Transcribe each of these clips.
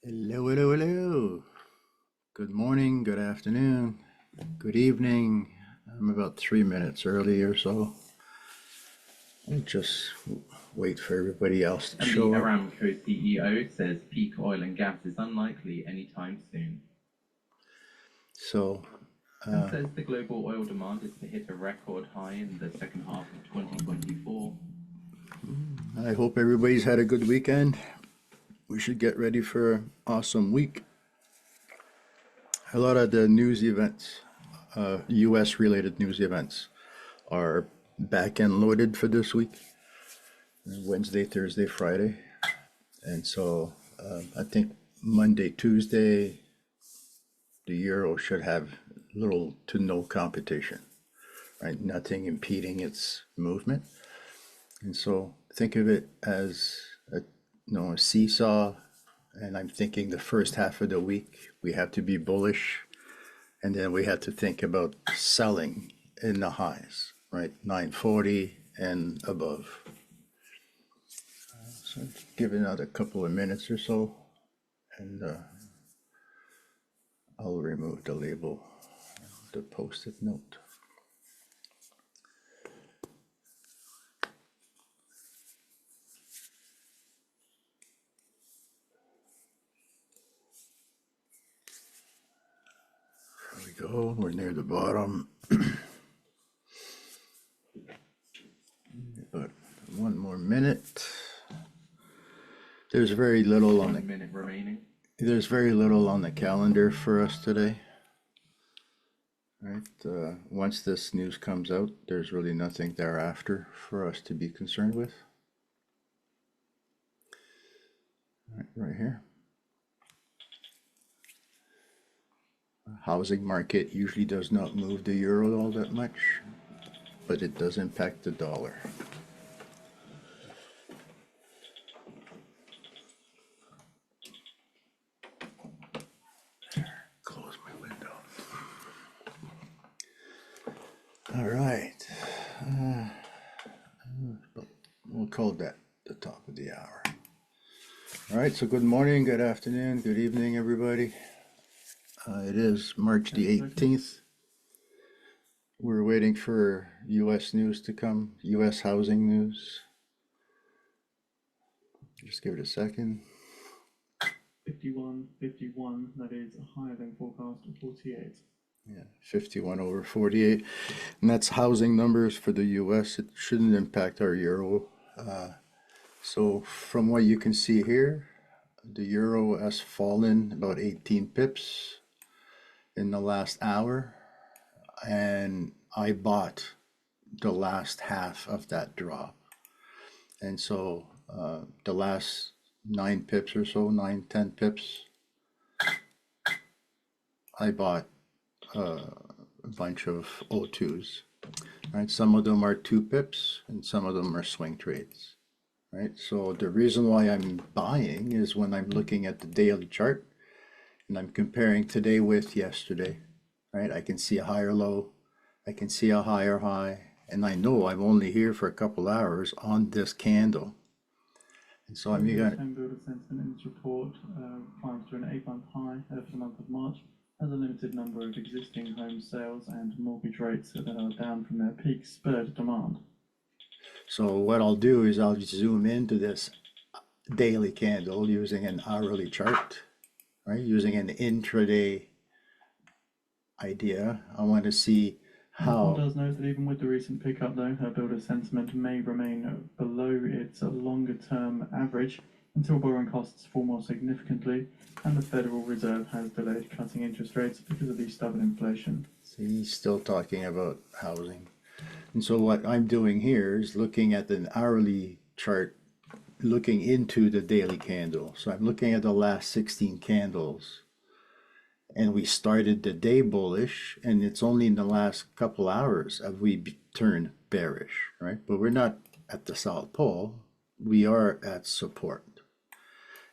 Hello, hello, hello. Good morning, good afternoon, good evening. I'm about 3 minutes early or so. I'll just wait for everybody else to And the show up. Aramco CEO says peak oil and gas is unlikely anytime soon. So, And says the global oil demand is to hit a record high in the second half of 2024. I hope everybody's had a good weekend. We should get ready for an awesome week. A lot of the news events, US related news events, are back end loaded for this week, Wednesday, Thursday, Friday. And so I think Monday, Tuesday, the euro should have little to no competition, right? Nothing impeding its movement. And so think of it as a seesaw. And I'm thinking the first half of the week, we have to be bullish. And then we have to think about selling in the highs, right? 940 and above. So give it another couple of minutes or so, and I'll remove the label, the post-it note. There we go. We're near the bottom. But one more minute. There's very little on 1 minute remaining. There's very little on the calendar for us today. Right. Once this news comes out, there's really nothing thereafter for us to be concerned with. Right here. Housing market usually does not move the euro all that much, but it does impact the dollar. Close my window. All right. We'll call that the top of the hour. All right, so good morning, good afternoon, good evening, everybody. It is March the 18th. We're waiting for US news to come, US housing news. Just give it a second. 51, that is higher than forecast of 48. Yeah, 51 over 48. And that's housing numbers for the US. It shouldn't impact our euro. So from what you can see here, the euro has fallen about 18 pips in the last hour. And I bought the last half of that drop. And so the last 9 pips or so, 10 pips, I bought a bunch of O2s. Right, some of them are 2 pips and some of them are swing trades. Right, so the reason why I'm buying is when I'm looking at the daily chart and I'm comparing today with yesterday. Right, I can see a higher low, I can see a higher high, and I know I'm only here for a couple hours on this candle. And so I'm going to home builder sentiment in this report climbs to an 8-month high for the month of March, as a limited number of existing home sales and mortgage rates that are down from their peak spurred demand. So what I'll do is I'll zoom into this daily candle using an hourly chart, right? Using an intraday idea. I want to see how. One does note that even with the recent pickup, though, builder sentiment may remain below its longer-term average until borrowing costs fall more significantly, and the Federal Reserve has delayed cutting interest rates because of the stubborn inflation. See, he's still talking about housing. And so what I'm doing here is looking at an hourly chart, looking into the daily candle. So I'm looking at the last 16 candles. And we started the day bullish, and it's only in the last couple hours have we turned bearish, right? But we're not at the South Pole. We are at support.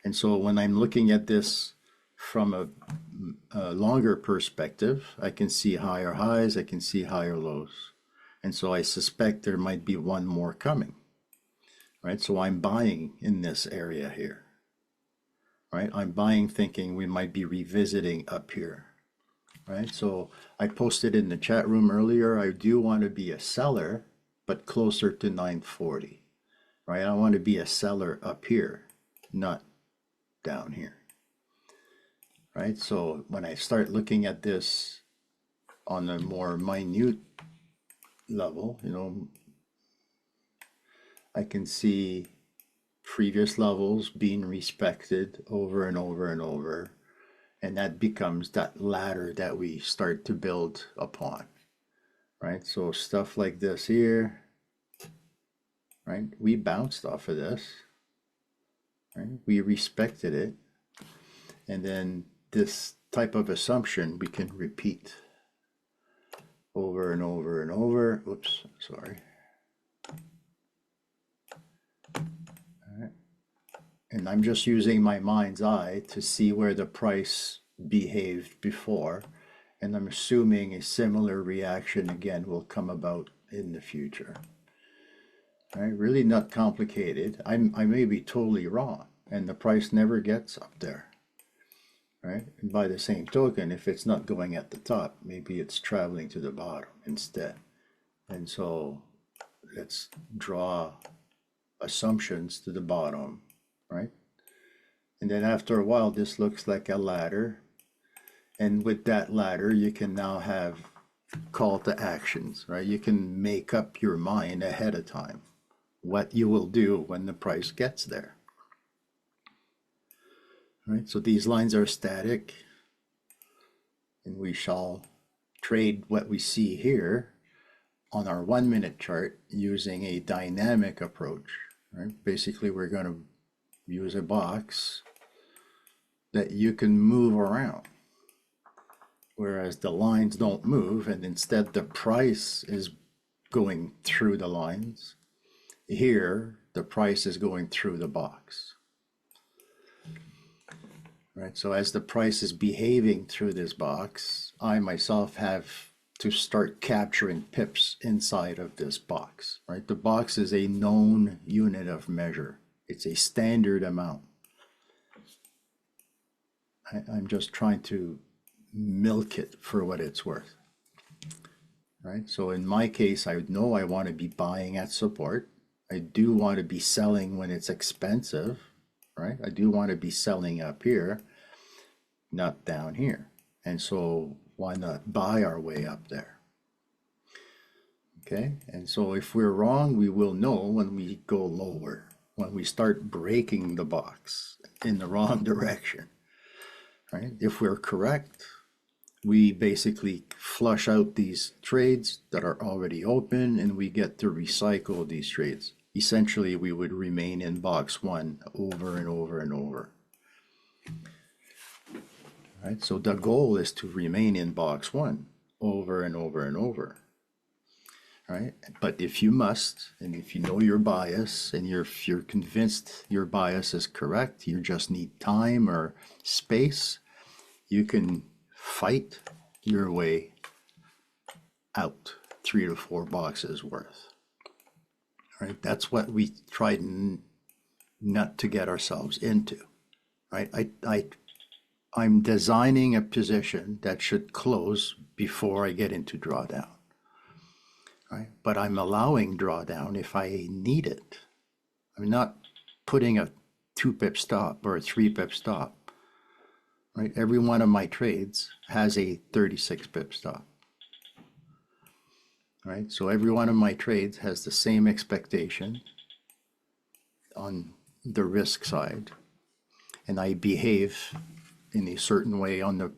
And so when I'm looking at this from a longer perspective, I can see higher highs, I can see higher lows. And so I suspect there might be one more coming, right? So I'm buying in this area here. right? I'm buying thinking we might be revisiting up here, right? So I posted in the chat room earlier, I do want to be a seller, but closer to 940, right? I want to be a seller up here, not down here, right? So when I start looking at this on a more minute level, you know, I can see previous levels being respected over and over and over. And that becomes that ladder that we start to build upon, right? So stuff like this here, right? We bounced off of this, right? We respected it. And then this type of assumption we can repeat over and over and over. Oops, sorry. All right. And I'm just using my mind's eye to see where the price behaved before. And I'm assuming a similar reaction again will come about in the future. All right, really not complicated. I may be totally wrong, and the price never gets up there. Right? And by the same token, if it's not going at the top, maybe it's traveling to the bottom instead. And so let's draw assumptions to the bottom, right? And then after a while, this looks like a ladder. And with that ladder, you can now have call to actions, right? You can make up your mind ahead of time what you will do when the price gets there. Right? So these lines are static, and we shall trade what we see here on our 1 minute chart using a dynamic approach. Right? Basically, we're going to use a box that you can move around, whereas the lines don't move, and instead the price is going through the lines. Here, the price is going through the box. Right, so as the price is behaving through this box, I myself have to start capturing pips inside of this box, right? The box is a known unit of measure. It's a standard amount. I'm just trying to milk it for what it's worth, right? So in my case, I know I want to be buying at support. I do want to be selling when it's expensive, right? I do want to be selling up here, not down here. And so why not buy our way up there? Okay, and so if we're wrong, we will know when we go lower, when we start breaking the box in the wrong direction, right? If we're correct, we basically flush out these trades that are already open and we get to recycle these trades. Essentially, we would remain in box one over and over and over. Right? So the goal is to remain in box one over and over and over. Right? But if you must, and if you know your bias and if you're convinced your bias is correct, you just need time or space, you can fight your way out 3 to 4 boxes worth. Right? That's what we try not to get ourselves into. Right? I'm designing a position that should close before I get into drawdown. Right? But I'm allowing drawdown if I need it. I'm not putting a 2 pip stop or a 3 pip stop. Right? Every one of my trades has a 36 pip stop. Right? So every one of my trades has the same expectation on the risk side, and I behave in a certain way on the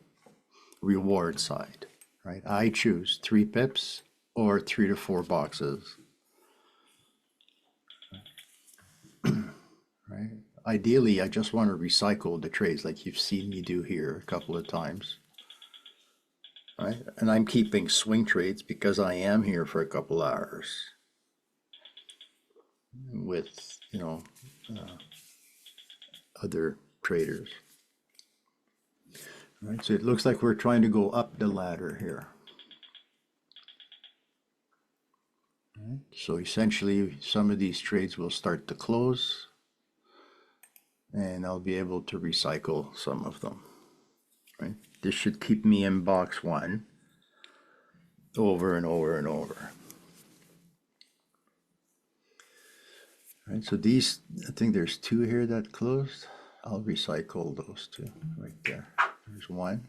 reward side. Right? I choose 3 pips or 3 to 4 boxes. Right? Ideally, I just want to recycle the trades like you've seen me do here a couple of times. Right? And I'm keeping swing trades because I am here for a couple hours with, other traders. Right? So it looks like we're trying to go up the ladder here. Right? So essentially, some of these trades will start to close, and I'll be able to recycle some of them, right? This should keep me in box one over and over and over. Right, so these, I think there's two here that closed. I'll recycle those two right there. There's one.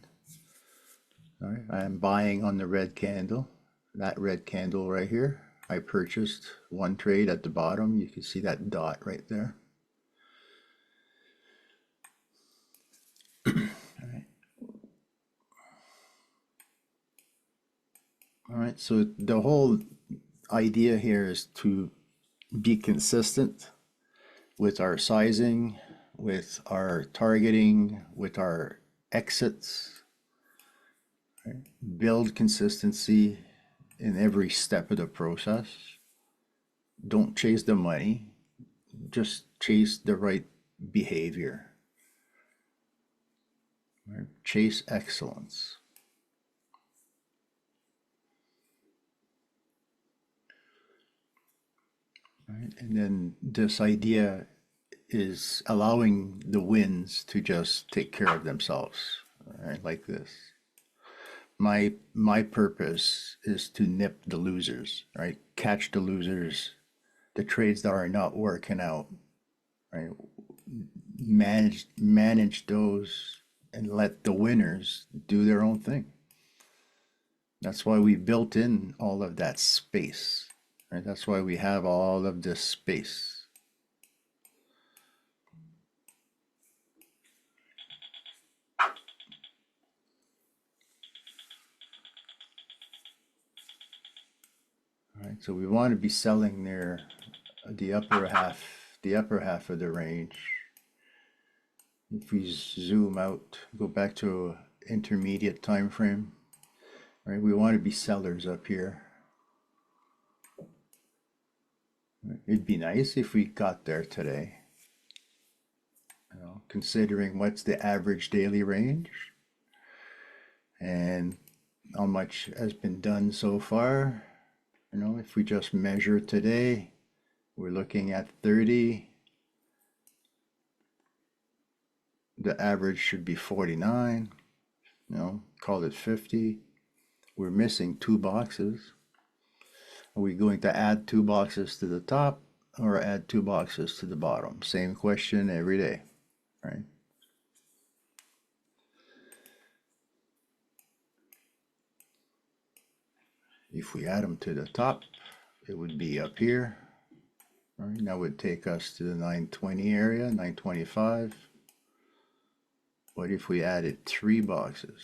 All right, I am buying on the red candle. That red candle right here. I purchased one trade at the bottom. You can see that dot right there. All right. All right, so the whole idea here is to be consistent with our sizing, with our targeting, with our exits, right? Build consistency in every step of the process. Don't chase the money, just chase the right behavior. Right? Chase excellence. Right? And then this idea is allowing the wins to just take care of themselves, right? Like this. My purpose is to nip the losers, right? Catch the losers, the trades that are not working out, right? Manage those and let the winners do their own thing. That's why we built in all of that space, right? That's why we have all of this space. All right, so we want to be selling near the upper half of the range. If we zoom out, go back to intermediate time frame, right? We want to be sellers up here. It'd be nice if we got there today. You know, considering what's the average daily range and how much has been done so far. You know, if we just measure today, we're looking at 30. The average should be 49. You know, call it 50. We're missing 2 boxes. Are we going to add 2 boxes to the top or add 2 boxes to the bottom? Same question every day, right? If we add them to the top, it would be up here. Right, that would take us to the 920 area, 925. What if we added 3 boxes?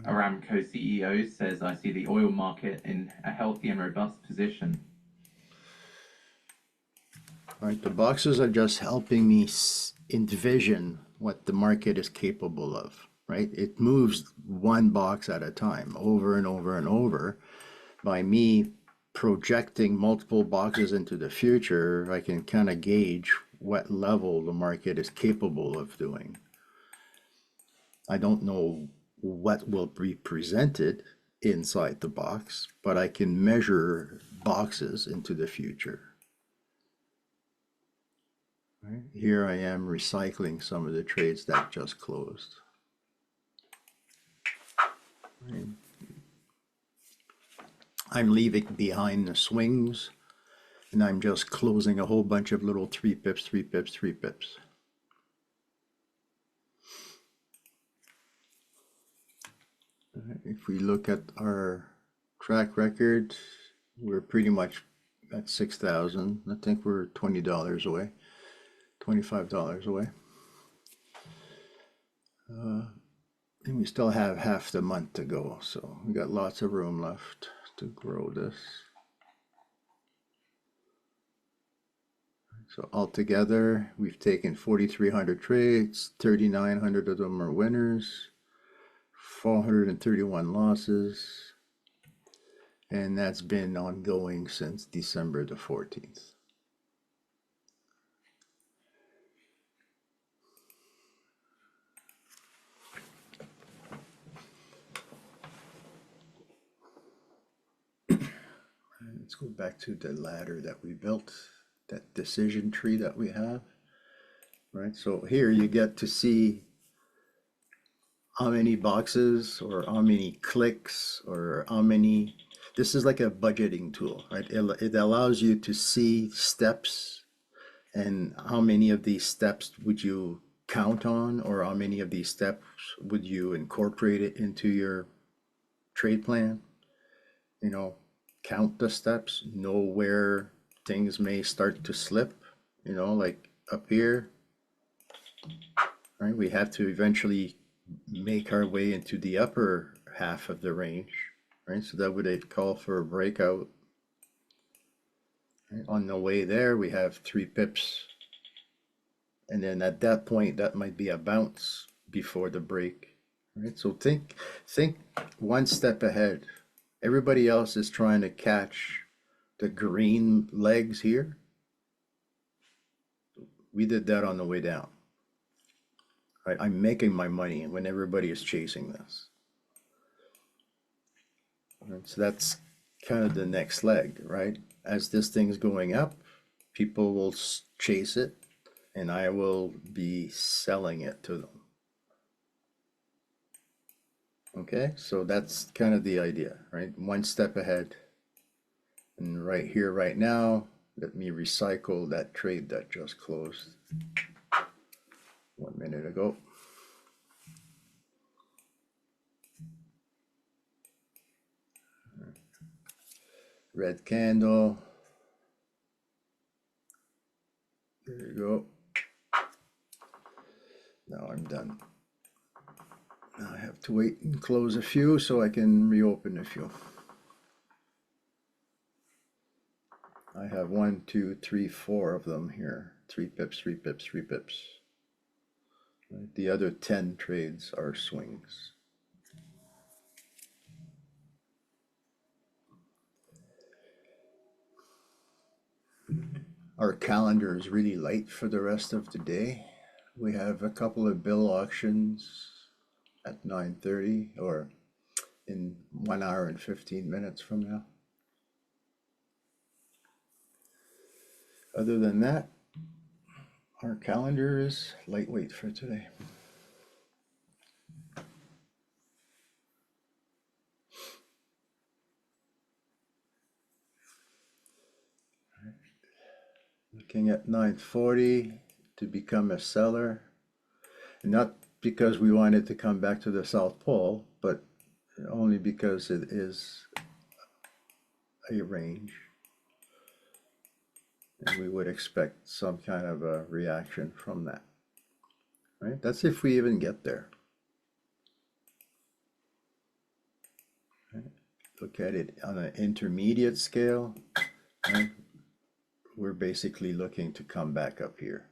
Aramco CEO says, I see the oil market in a healthy and robust position. All right, the boxes are just helping me envision what the market is capable of, right? It moves one box at a time, over and over and over. By me projecting multiple boxes into the future, I can kind of gauge what level the market is capable of doing. I don't know what will be presented inside the box, but I can measure boxes into the future. Right? Here I am recycling some of the trades that just closed. Right? I'm leaving behind the swings, and I'm just closing a whole bunch of little 3 pips, 3 pips, 3 pips. If we look at our track record, we're pretty much at 6,000. I think we're $20 away, $25 away. And we still have half the month to go, so we got lots of room left to grow this. So altogether, we've taken 4,300 trades, 3,900 of them are winners, 431 losses, and that's been ongoing since December the 14th. Let's go back to the ladder that we built. that decision tree that we have, right? So here you get to see how many boxes or how many clicks or how many, this is like a budgeting tool, right? It allows you to see steps and how many of these steps would you count on, or how many of these steps would you incorporate it into your trade plan. You know, count the steps, know where things may start to slip, you know, like up here, right? We have to eventually make our way into the upper half of the range, right? So that would call for a breakout. Right? On the way there, we have 3 pips. And then at that point, that might be a bounce before the break, right? So think one step ahead. Everybody else is trying to catch the green legs here. We did that on the way down. Right? I'm making my money when everybody is chasing this. Right? So that's kind of the next leg, right? As this thing's going up, people will chase it, and I will be selling it to them. Okay, so that's kind of the idea, right? One step ahead. And right here, right now, let me recycle that trade that just closed 1 minute ago. Red candle. There you go. Now I'm done. Now I have to wait and close a few so I can reopen a few. I have 1, 2, 3, 4 of them here. 3 pips, 3 pips, 3 pips. Right? The other 10 trades are swings. Our calendar is really light for the rest of the day. We have a couple of bill auctions at 9:30 or in 1 hour and 15 minutes from now. Other than that, our calendar is lightweight for today. Looking at 9:40 to become a seller, not because we wanted to come back to the South Pole, but only because it is a range. And we would expect some kind of a reaction from that, right? That's if we even get there. Right? Look at it on an intermediate scale, right? We're basically looking to come back up here.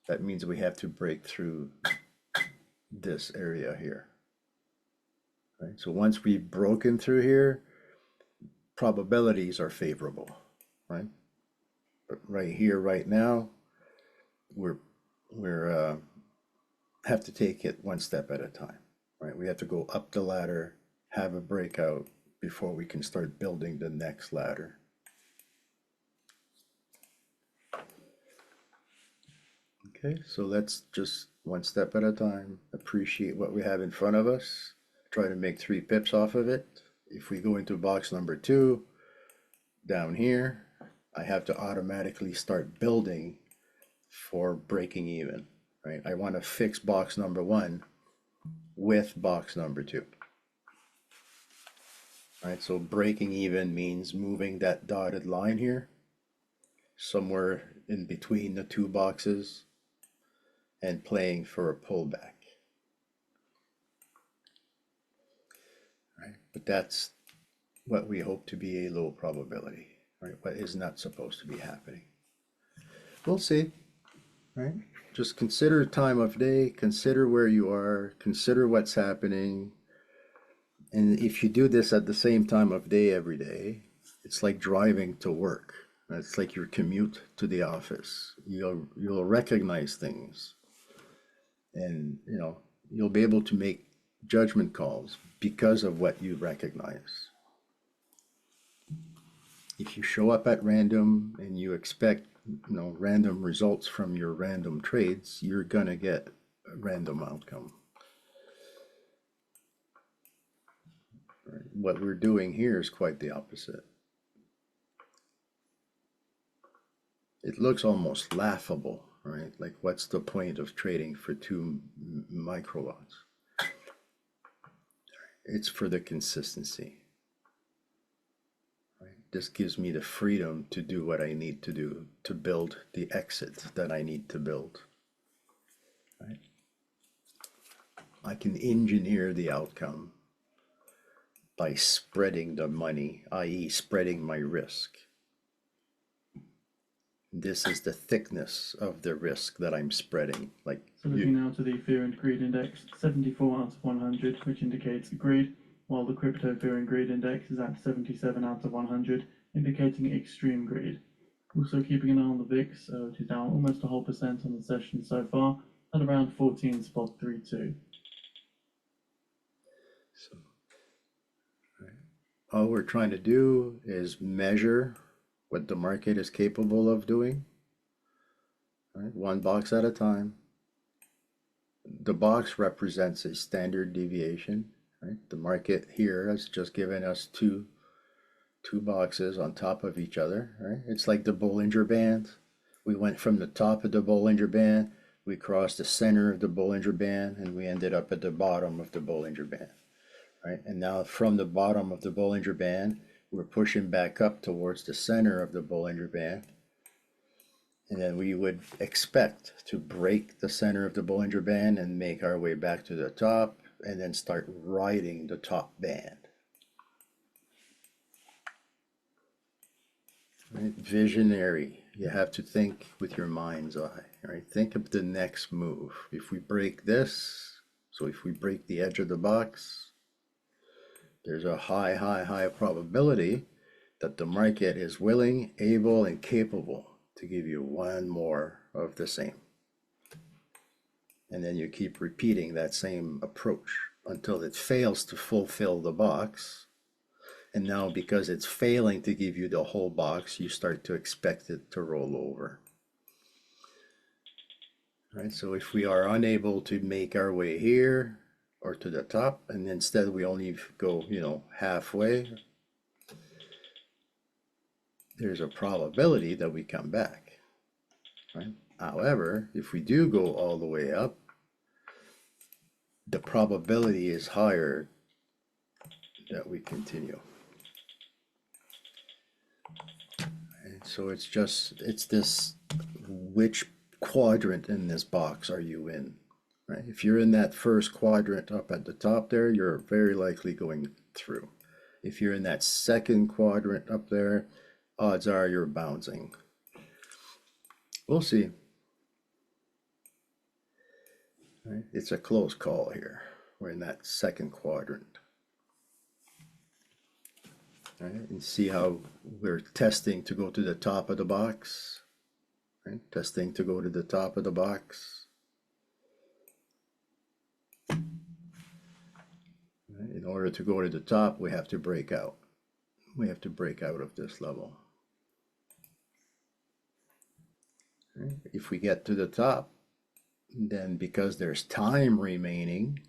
That means we have to break through this area here. Right? So once we've broken through here, probabilities are favorable, right? But right here, right now, we're have to take it one step at a time, right? We have to go up the ladder, have a breakout before we can start building the next ladder. Okay, so let's just one step at a time, appreciate what we have in front of us, try to make 3 pips off of it. If we go into box number 2, down here, I have to automatically start building for breaking even, right? I want to fix box number 1 with box number 2. Right, so breaking even means moving that dotted line here somewhere in between the 2 boxes and playing for a pullback. Right, but that's what we hope to be a low probability, right? What is not supposed to be happening. We'll see, right? Just consider time of day, consider where you are, consider what's happening. And if you do this at the same time of day every day, it's like driving to work. It's like your commute to the office. You'll recognize things, and you'll be able to make judgment calls because of what you recognize. if you show up at random and you expect, random results from your random trades, you're gonna get a random outcome. Right? What we're doing here is quite the opposite. It looks almost laughable, right? Like, what's the point of trading for 2 microlots? It's for the consistency. Right? This gives me the freedom to do what I need to do to build the exit that I need to build. Right? I can engineer the outcome by spreading the money, i.e., spreading my risk. This is the thickness of the risk that I'm spreading. Like, So looking now to the Fear and Greed Index, 74 out of 100, which indicates greed, while the Crypto Fear and Greed Index is at 77 out of 100, indicating extreme greed. Also keeping an eye on the VIX, which is down almost a whole percent on the session so far, at around 14.32. so, right. All we're trying to do is measure what the market is capable of doing, right? 1 box at a time. The box represents a standard deviation, right? The market here has just given us two boxes on top of each other, right? It's like the Bollinger Band. We went from the top of the Bollinger Band, we crossed the center of the Bollinger Band, and we ended up at the bottom of the Bollinger Band, right? And now from the bottom of the Bollinger Band, we're pushing back up towards the center of the Bollinger Band. And then we would expect to break the center of the Bollinger Band and make our way back to the top, and then start riding the top band. Right? Visionary. You have to think with your mind's eye, right? Think of the next move. If we break this, so if we break the edge of the box, there's a high probability that the market is willing, able, and capable to give you one more of the same. And then you keep repeating that same approach until it fails to fulfill the box. And now, because it's failing to give you the whole box, you start to expect it to roll over. Right? So if we are unable to make our way here or to the top, and instead we only go, halfway, there's a probability that we come back. Right? However, if we do go all the way up, the probability is higher that we continue. And so it's this, which quadrant in this box are you in? Right? If you're in that first quadrant up at the top there, you're very likely going through. If you're in that second quadrant up there, odds are you're bouncing. We'll see. Right? It's a close call here. We're in that second quadrant. Right? And see how we're testing to go to the top of the box. Right? Testing to go to the top of the box. Right? In order to go to the top, we have to break out. We have to break out of this level. Right? If we get to the top, then because there's time remaining,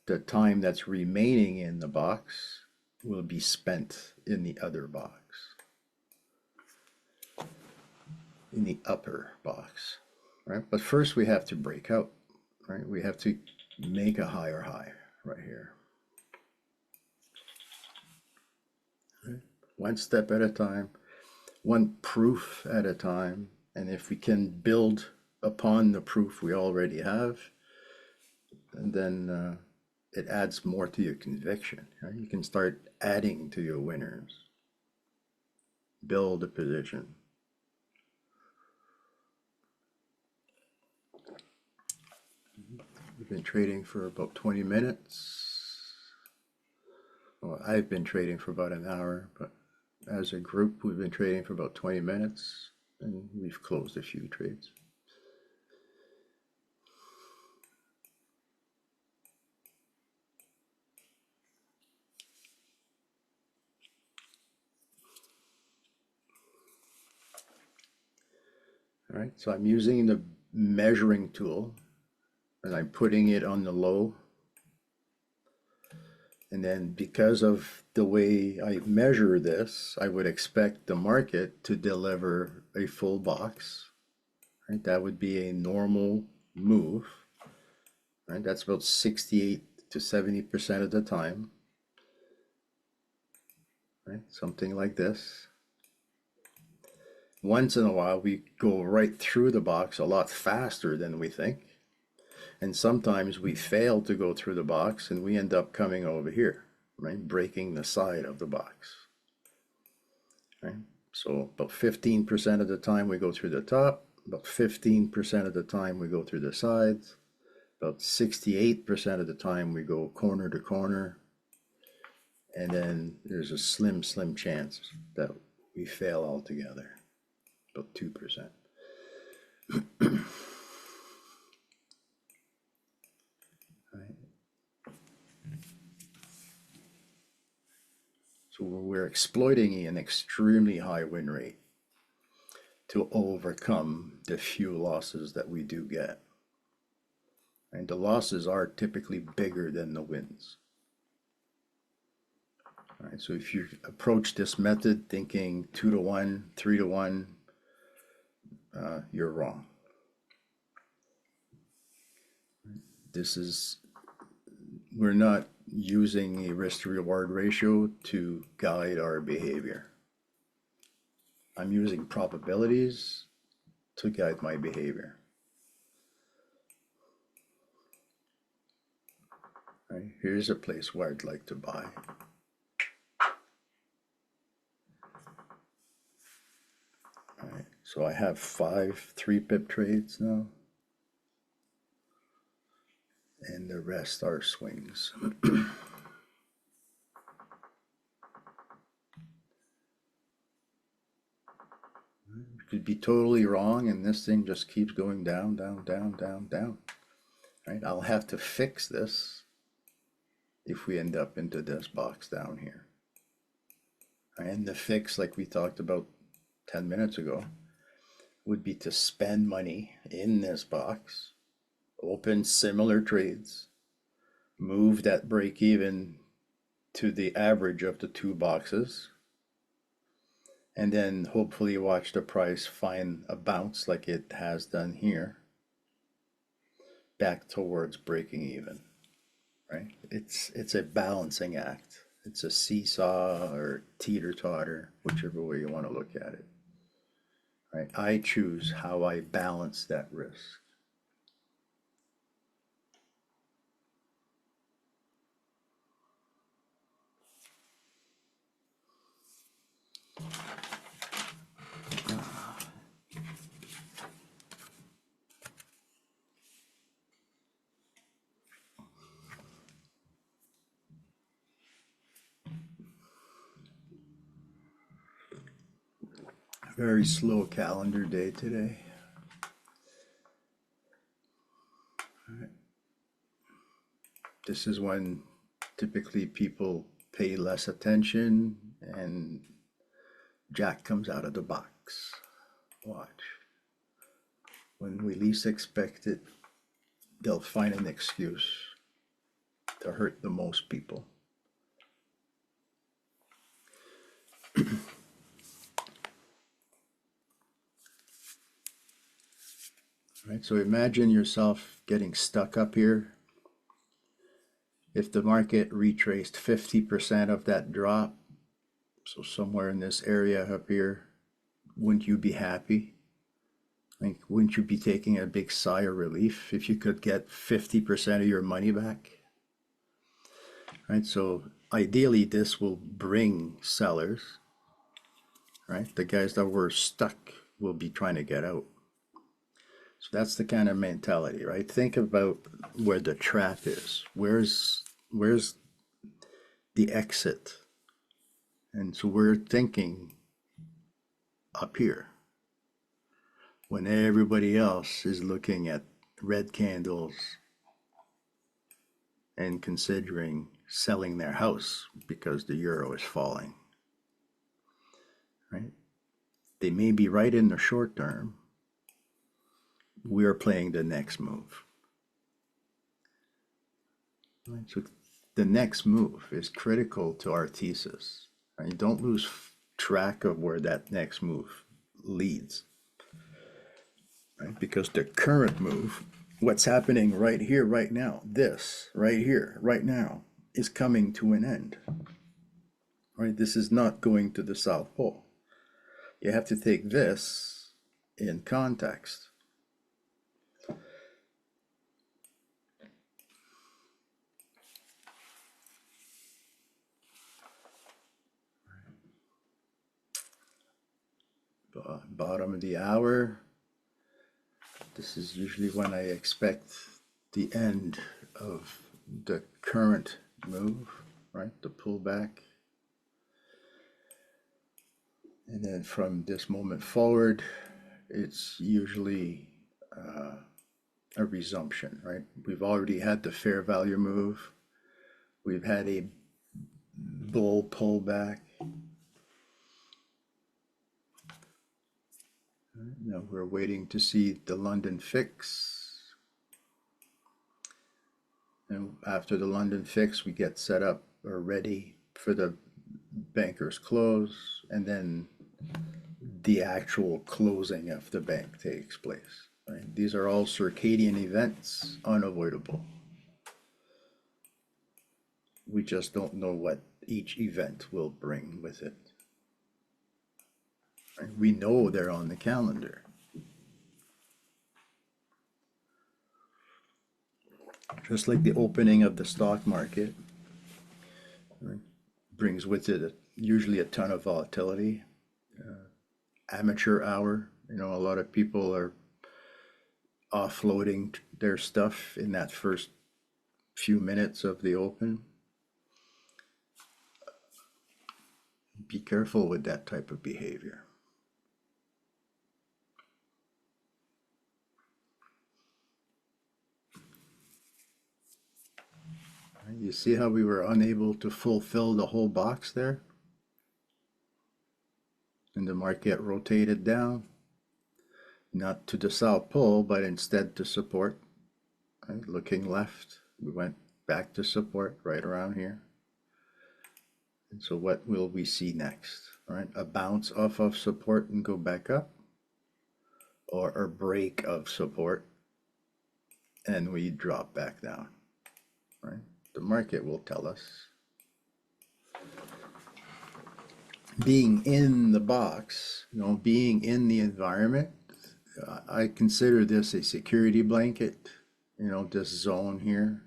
the time that's remaining in the box will be spent in the other box, in the upper box, right? But first we have to break out, right? We have to make a higher high right here. Right? One step at a time, one proof at a time, and if we can build upon the proof we already have, and then it adds more to your conviction. Right? You can start adding to your winners. Build a position. We've been trading for about 20 minutes. Well, I've been trading for about an hour, but as a group, we've been trading for about 20 minutes, and we've closed a few trades. right? So I'm using the measuring tool and I'm putting it on the low. And then because of the way I measure this, I would expect the market to deliver a full box, right? That would be a normal move, right? That's about 68 to 70% of the time, right? Something like this. Once in a while, we go right through the box a lot faster than we think. And sometimes we fail to go through the box and we end up coming over here, right? Breaking the side of the box, right? So about 15% of the time we go through the top, about 15% of the time we go through the sides, about 68% of the time we go corner to corner. And then there's a slim chance that we fail altogether, about 2%. So we're exploiting an extremely high win rate to overcome the few losses that we do get. And the losses are typically bigger than the wins. All right, so if you approach this method thinking 2 to 1, 3 to 1, you're wrong. We're not using a risk to reward ratio to guide our behavior. I'm using probabilities to guide my behavior. Right, here's a place where I'd like to buy. All right, so I have 5 3-pip trades now. And the rest are swings. Could be totally wrong and this thing just keeps going down, down, down, down, down. Right? I'll have to fix this if we end up into this box down here. And the fix, like we talked about 10 minutes ago, would be to spend money in this box, open similar trades, move that break even to the average of the 2 boxes, and then hopefully watch the price find a bounce like it has done here, back towards breaking even, right? It's a balancing act. It's a seesaw or teeter-totter, whichever way you want to look at it, right? I choose how I balance that risk. Very slow calendar day today. All right. This is when typically people pay less attention and Jack comes out of the box. Watch. When we least expect it, they'll find an excuse to hurt the most people. Right, so imagine yourself getting stuck up here. If the market retraced 50% of that drop, so somewhere in this area up here, wouldn't you be happy? Like, wouldn't you be taking a big sigh of relief if you could get 50% of your money back? Right, so ideally this will bring sellers, right? The guys that were stuck will be trying to get out. So that's the kind of mentality, right? Think about where the trap is. Where's the exit? And so we're thinking up here when everybody else is looking at red candles and considering selling their house because the euro is falling, right? They may be right in the short term, we are playing the next move. Right? So the next move is critical to our thesis. Right? Don't lose track of where that next move leads. Right? Because the current move, what's happening right here, right now, this right here, right now, is coming to an end. Right? This is not going to the South Pole. You have to take this in context. Bottom of the hour. This is usually when I expect the end of the current move, right? The pullback. And then from this moment forward, it's usually a resumption, right? We've already had the fair value move. We've had a bull pullback. Now we're waiting to see the London fix. And after the London fix, we get set up or ready for the banker's close, and then the actual closing of the bank takes place. Right? These are all circadian events, unavoidable. We just don't know what each event will bring with it. Right? We know they're on the calendar. Just like the opening of the stock market, right, brings with it usually a ton of volatility. Amateur hour, a lot of people are offloading their stuff in that first few minutes of the open. Be careful with that type of behavior. You see how we were unable to fulfill the whole box there? And the market rotated down, not to the South Pole, but instead to support. Right? Looking left, we went back to support right around here. And so what will we see next? Right? A bounce off of support and go back up, or a break of support and we drop back down. Right? The market will tell us. Being in the box, being in the environment, I consider this a security blanket, this zone here.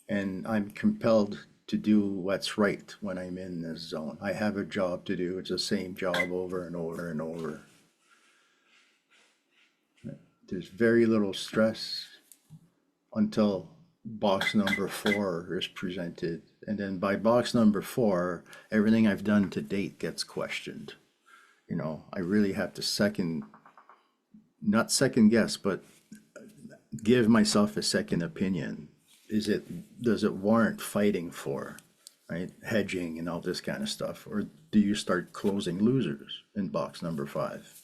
And I'm compelled to do what's right when I'm in this zone. I have a job to do. It's the same job over and over and over. There's very little stress until box number 4 is presented. And then by box number 4, everything I've done to date gets questioned. I really have to not second guess, but give myself a second opinion. Does it warrant fighting for, right? Hedging and all this kind of stuff, or do you start closing losers in box number 5?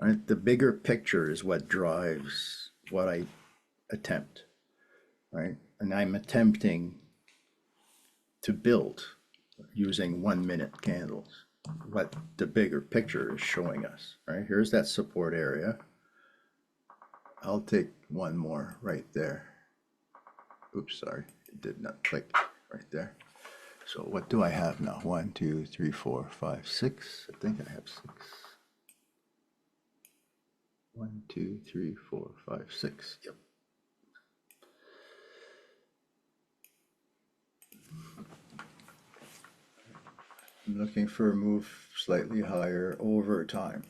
Right? The bigger picture is what drives what I attempt, right? And I'm attempting to build using 1-minute candles, what the bigger picture is showing us, right? Here's that support area. I'll take one more right there. Oops, sorry, it did not click right there. So what do I have now? 1, 2, 3, 4, 5, 6. I think I have 6. 1, 2, 3, 4, 5, 6. Yep. I'm looking for a move slightly higher over time.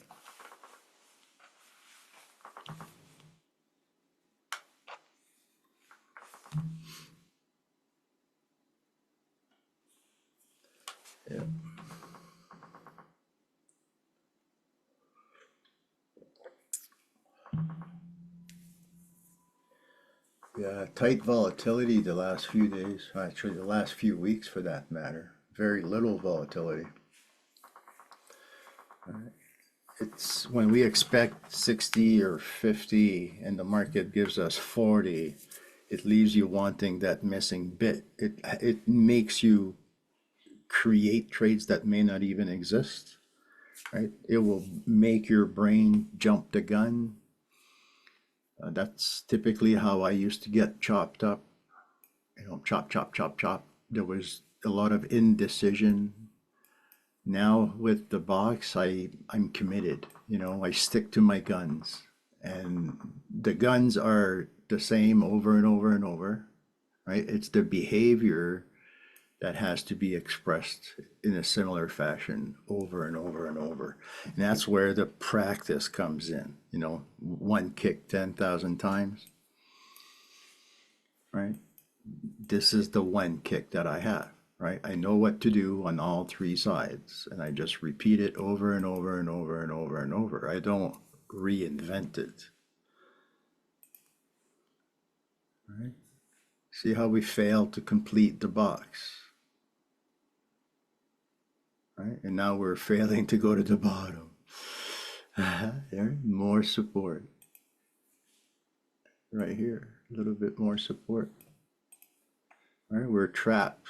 Yeah. Yeah, tight volatility the last few days, actually the last few weeks for that matter. Very little volatility. All right. it's when we expect 60 or 50 and the market gives us 40, it leaves you wanting that missing bit. It makes you create trades that may not even exist, right? It will make your brain jump the gun. That's typically how I used to get chopped up, chop, chop, chop, chop. There was a lot of indecision. Now with the box, I'm committed. I stick to my guns, and the guns are the same over and over and over, right? It's the behavior that has to be expressed in a similar fashion over and over and over. And that's where the practice comes in, one kick 10,000 times, right? This is the one kick that I have, right? I know what to do on all three sides, and I just repeat it over and over and over and over and over. I don't reinvent it, right? See how we failed to complete the box, right? And now we're failing to go to the bottom. There, more support. Right here, a little bit more support. All right, we're trapped.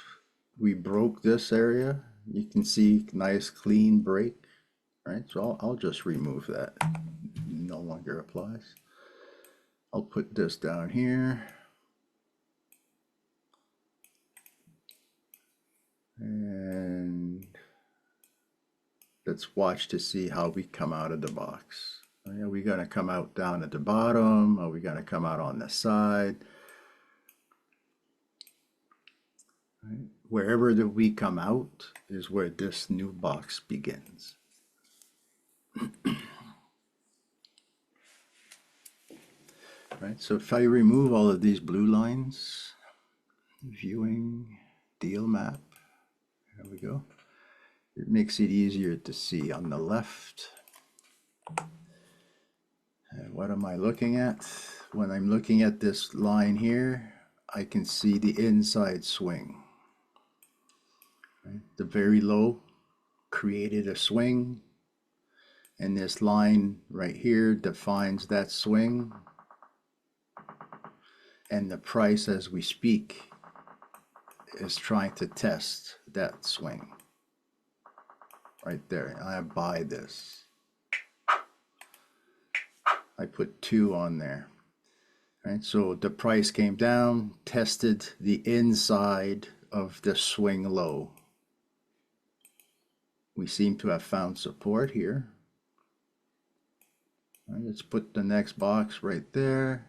We broke this area. You can see nice clean break, right? So I'll just remove that. No longer applies. I'll put this down here. And let's watch to see how we come out of the box. Are we going to come out down at the bottom? Are we going to come out on the side? Right. Wherever we come out is where this new box begins. Right, so if I remove all of these blue lines, viewing, deal map, there we go. It makes it easier to see on the left. And what am I looking at? When I'm looking at this line here, I can see the inside swing. Right? The very low created a swing, and this line right here defines that swing, and the price as we speak is trying to test that swing right there. I buy this. I put 2 on there. Right, so the price came down, tested the inside of the swing low. We seem to have found support here. Right, let's put the next box right there,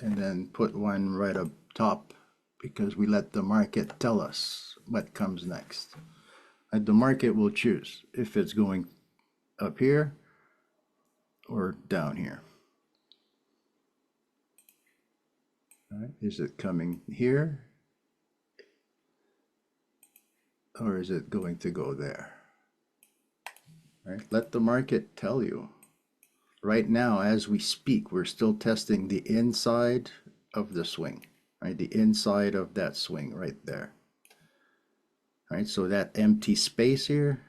and then put one right up top, because we let the market tell us what comes next. And the market will choose if it's going up here or down here. All right, is it coming here, or is it going to go there? Right, let the market tell you. Right now, as we speak, we're still testing the inside of the swing, right? The inside of that swing right there. Right, so that empty space here,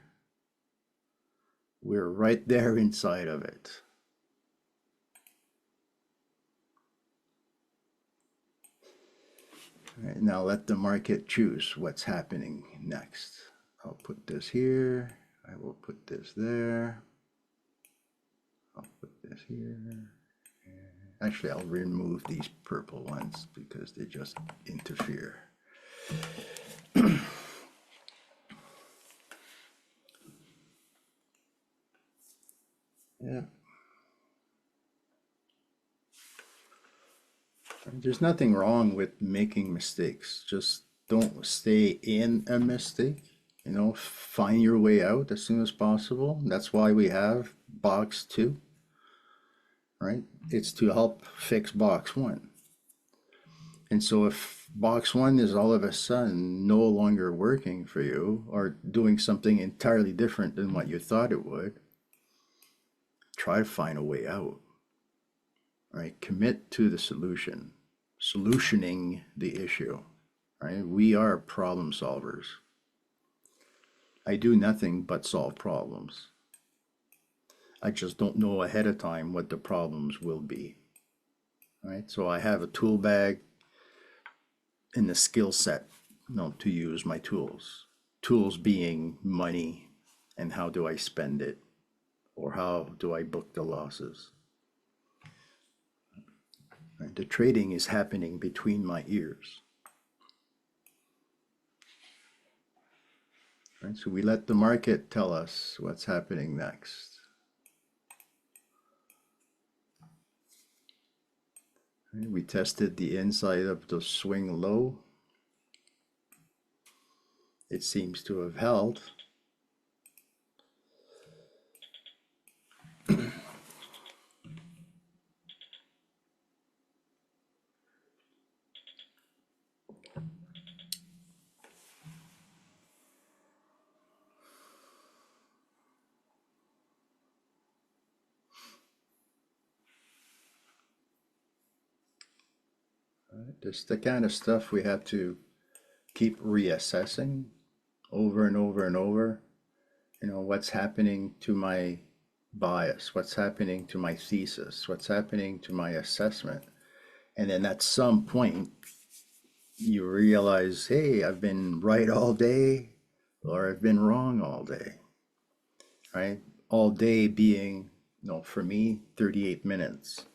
we're right there inside of it. All right, now let the market choose what's happening next. I'll put this here. I will put this there. I'll put this here. Actually, I'll remove these purple ones because they just interfere. Yeah. There's nothing wrong with making mistakes. Just don't stay in a mistake. Find your way out as soon as possible. That's why we have box 2, right? It's to help fix box 1. And so if box 1 is all of a sudden no longer working for you, or doing something entirely different than what you thought it would, try to find a way out, right? Commit to the solution, solutioning the issue, right? We are problem solvers. I do nothing but solve problems. I just don't know ahead of time what the problems will be. Right? So I have a tool bag in the skill set, to use my tools. Tools being money and how do I spend it, or how do I book the losses. Right? The trading is happening between my ears. Right? So we let the market tell us what's happening next. Right? We tested the inside of the swing low. It seems to have held. This is the kind of stuff we have to keep reassessing over and over and over. What's happening to my bias, what's happening to my thesis, what's happening to my assessment. And then at some point, you realize, hey, I've been right all day, or I've been wrong all day, right? All day being, for me, 38 minutes.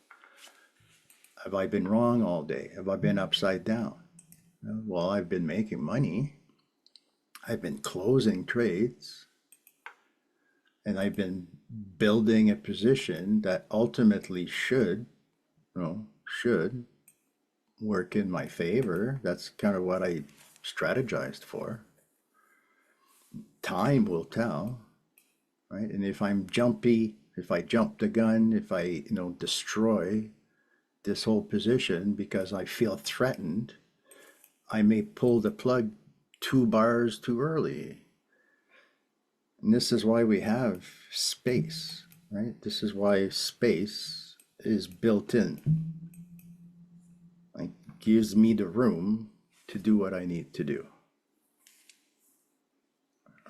Have I been wrong all day? Have I been upside down? Well, I've been making money. I've been closing trades. And I've been building a position that ultimately should work in my favor. That's kind of what I strategized for. Time will tell, right? And if I'm jumpy, if I jump the gun, if I, destroy this whole position because I feel threatened, I may pull the plug 2 bars too early. And this is why we have space, right? This is why space is built in. Like, gives me the room to do what I need to do.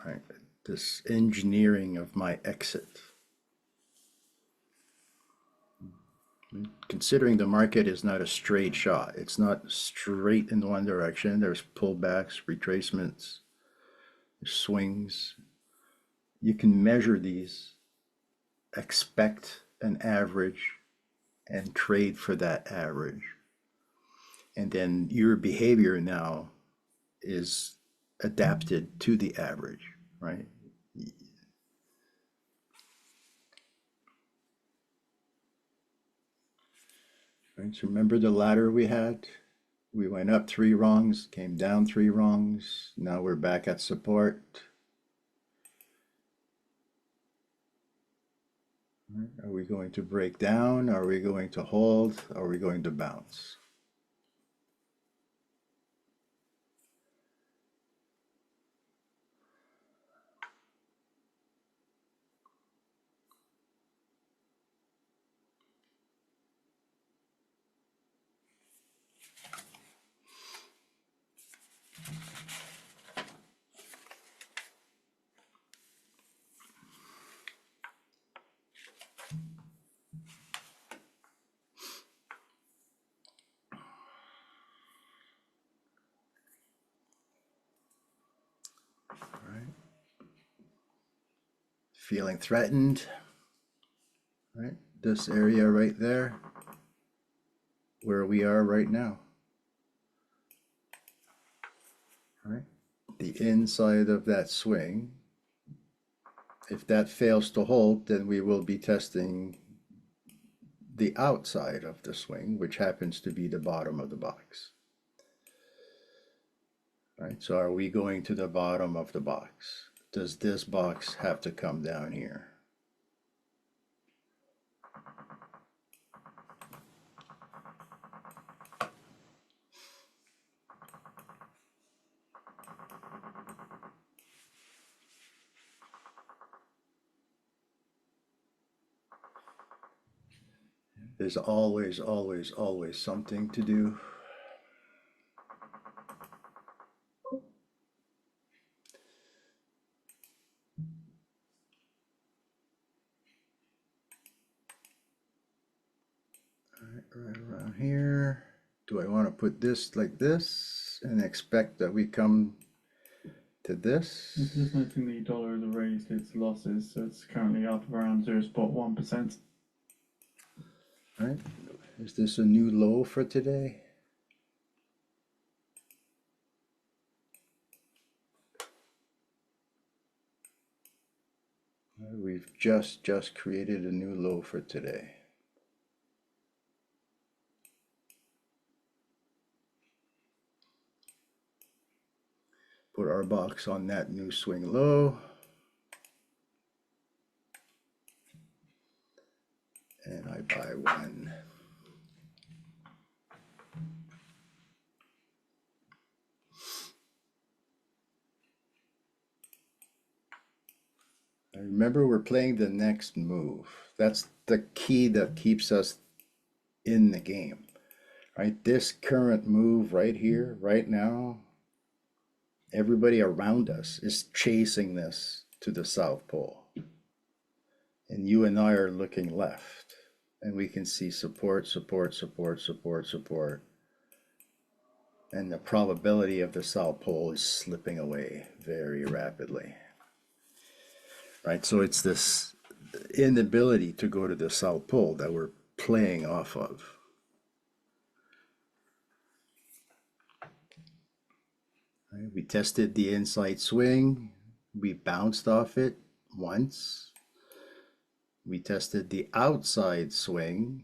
Right? This engineering of my exit. Considering the market is not a straight shot, it's not straight in one direction. There's pullbacks, retracements, swings. You can measure these, expect an average, and trade for that average. And then your behavior now is adapted to the average, right? Right, so remember the ladder we had? We went up 3 rungs, came down 3 rungs. Now we're back at support. Right, are we going to break down? Are we going to hold? Are we going to bounce? Feeling threatened, right? This area right there, where we are right now, right? The inside of that swing, if that fails to hold, then we will be testing the outside of the swing, which happens to be the bottom of the box. Right, so are we going to the bottom of the box? Does this box have to come down here? There's always, always, always something to do. right around here. Do I want to put this like this and expect that we come to this? Just noting the dollar has raised its losses, so it's currently up around 0.1%. Right? Is this a new low for today? We've just created a new low for today. Put our box on that new swing low. And I buy one. Remember, we're playing the next move. That's the key that keeps us in the game, right? This current move right here, right now, everybody around us is chasing this to the South Pole. And you and I are looking left, and we can see support, support, support, support, support. And the probability of the South Pole is slipping away very rapidly. Right, so it's this inability to go to the South Pole that we're playing off of. Right, we tested the inside swing, we bounced off it once. We tested the outside swing,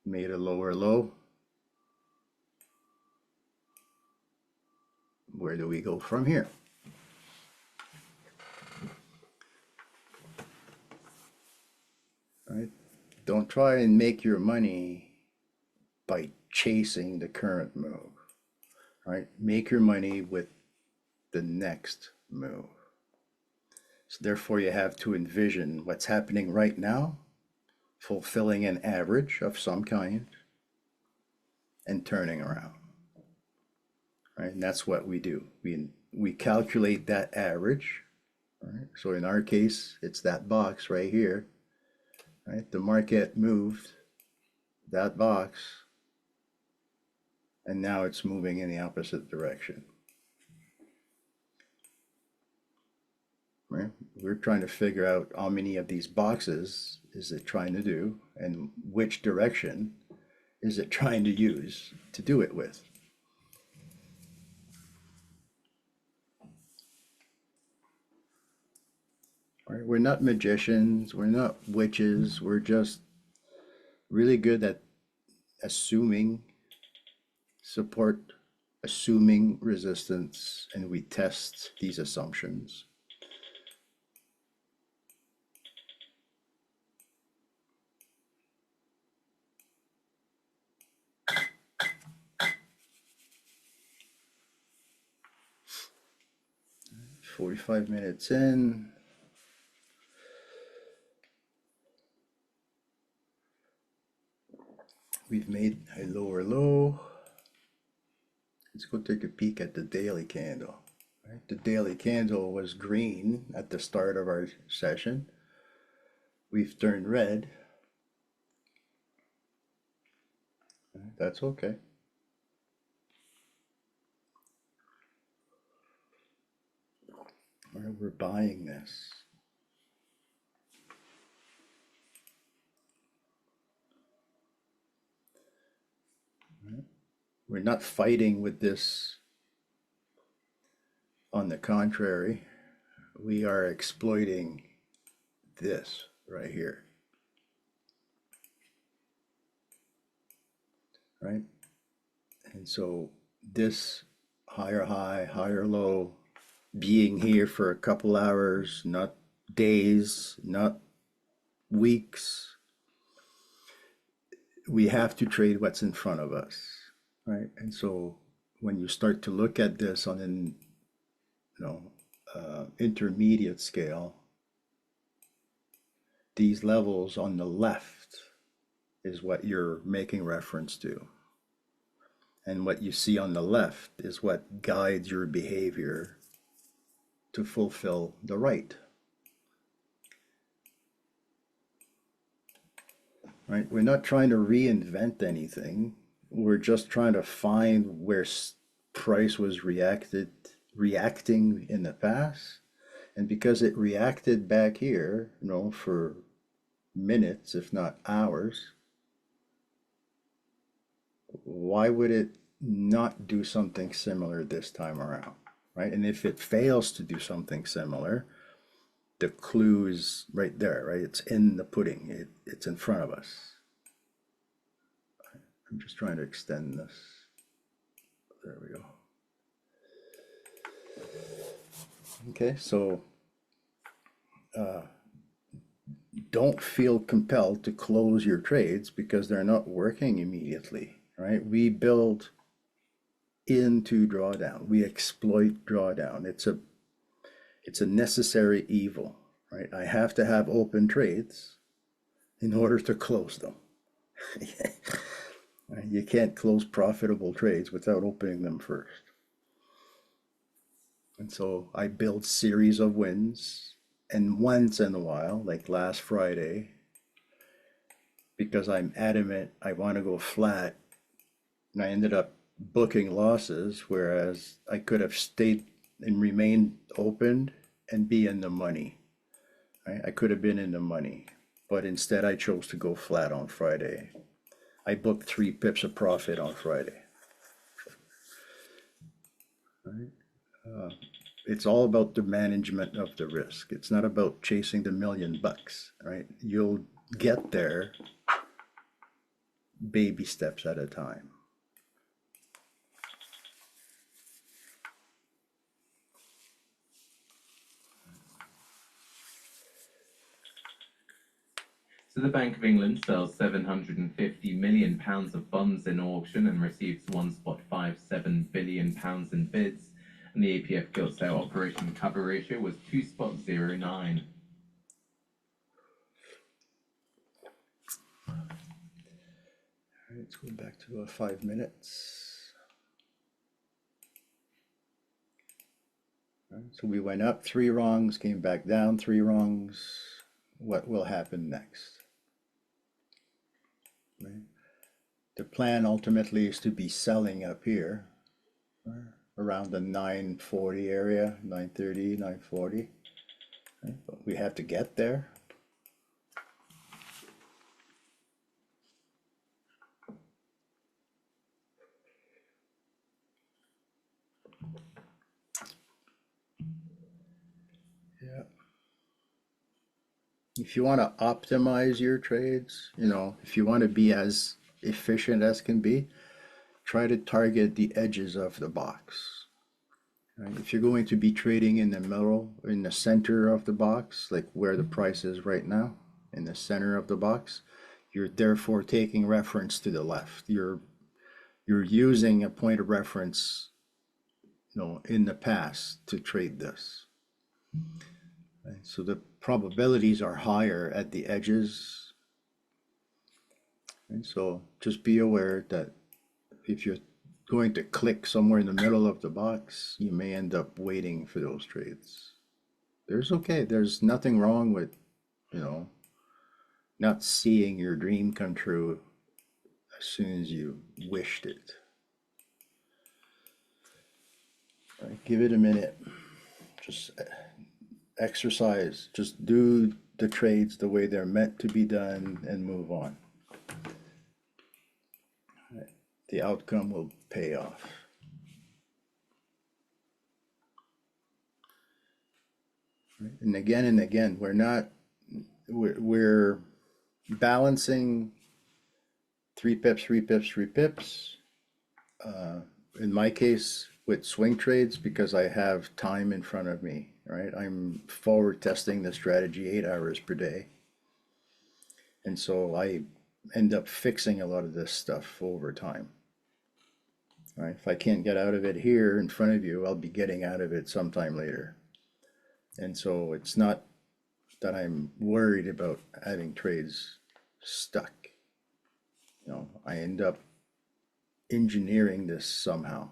made a lower low. Where do we go from here? Right? Don't try and make your money by chasing the current move. Right? Make your money with the next move. So therefore you have to envision what's happening right now, fulfilling an average of some kind, and turning around. Right? And that's what we do. We calculate that average. Right? So in our case, it's that box right here. Right? The market moved that box, and now it's moving in the opposite direction. Right? We're trying to figure out how many of these boxes is it trying to do, and which direction is it trying to use to do it with. Right? We're not magicians, we're not witches, we're just really good at assuming support, assuming resistance, and we test these assumptions. "45 minutes in, we've made a lower low. Let's go take a peek at the daily candle. Right? The daily candle was green at the start of our session. We've turned red. That's okay. We're buying this. We're not fighting with this. On the contrary, we are exploiting this right here. Right? And so this higher high, higher low, being here for a couple hours, not days, not weeks. We have to trade what's in front of us, right? And so when you start to look at this on an intermediate scale, these levels on the left is what you're making reference to. And what you see on the left is what guides your behavior to fulfill the right. right? We're not trying to reinvent anything. We're just trying to find where price was reacting in the past. And because it reacted back here, for minutes, if not hours, why would it not do something similar this time around, right? And if it fails to do something similar, the clue is right there, right? It's in the pudding. It's in front of us. I'm just trying to extend this. There we go. Okay, so don't feel compelled to close your trades because they're not working immediately, right? We build into drawdown. We exploit drawdown. It's a necessary evil, right? I have to have open trades in order to close them. You can't close profitable trades without opening them first. And so I build series of wins, and once in a while, like last Friday, because I'm adamant I want to go flat, and I ended up booking losses, whereas I could have stayed and remained open and be in the money. Right? I could have been in the money, but instead I chose to go flat on Friday. I booked 3 pips of profit on Friday. Right? It's all about the management of the risk. It's not about chasing the $1 million, right? You'll get there baby steps at a time. So the Bank of England sells £750 million of bonds in auction and receives £1.57 billion in bids. And the APF gilt sale operation cover ratio was 2.09. All right, let's go back to 5 minutes. All right, so we went up 3 rungs, came back down 3 rungs. What will happen next? Right. The plan ultimately is to be selling up here around the 940 area, 930, 940. Right? But we have to get there. Yeah. If you want to optimize your trades, if you want to be as efficient as can be, try to target the edges of the box. Right? If you're going to be trading in the middle, in the center of the box, like where the price is right now, in the center of the box, you're therefore taking reference to the left. You're using a point of reference, in the past to trade this. Right? So the probabilities are higher at the edges. And so just be aware that if you're going to click somewhere in the middle of the box, you may end up waiting for those trades. There's nothing wrong with, not seeing your dream come true as soon as you wished it. All right, give it a minute. Just exercise. Just do the trades the way they're meant to be done and move on. Right. The outcome will pay off. Right. And again, we're balancing 3 pips, 3 pips, 3 pips. In my case, with swing trades, because I have time in front of me, right? I'm forward testing the strategy 8 hours per day. And so I end up fixing a lot of this stuff over time. Right? If I can't get out of it here in front of you, I'll be getting out of it sometime later. And so it's not that I'm worried about having trades stuck. I end up engineering this somehow.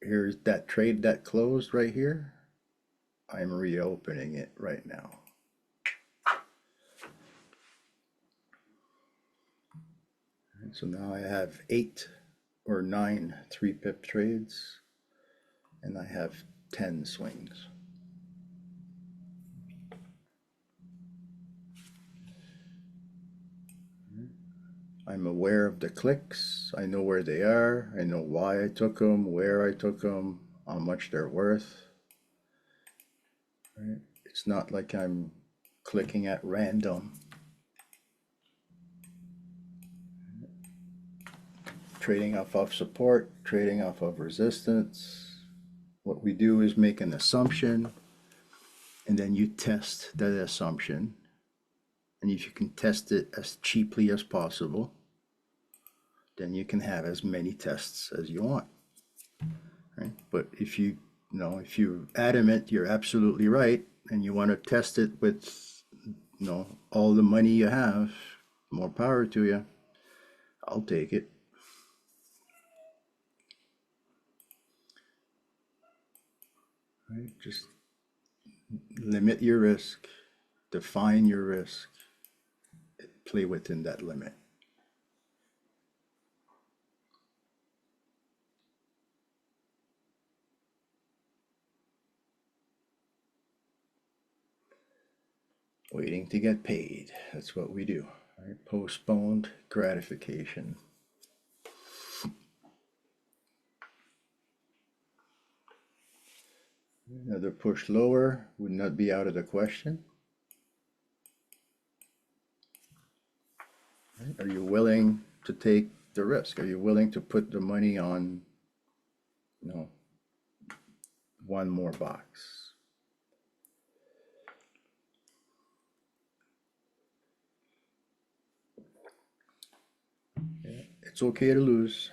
Here's that trade that closed right here. I'm reopening it right now. And so now I have 8 or 9 3-pip trades, and I have 10 swings. I'm aware of the clicks. I know where they are. I know why I took them, where I took them, how much they're worth. Right? It's not like I'm clicking at random. Trading off of support, trading off of resistance. What we do is make an assumption, and then you test that assumption. And if you can test it as cheaply as possible, then you can have as many tests as you want. Right? But if if you're adamant you're absolutely right and you want to test it with all the money you have, more power to you. I'll take it. Right? Just limit your risk, define your risk, play within that limit. Waiting to get paid. That's what we do. Right? Postponed gratification. Another push lower would not be out of the question. Right? Are you willing to take the risk? Are you willing to put the money on, one more box? Yeah. It's okay to lose.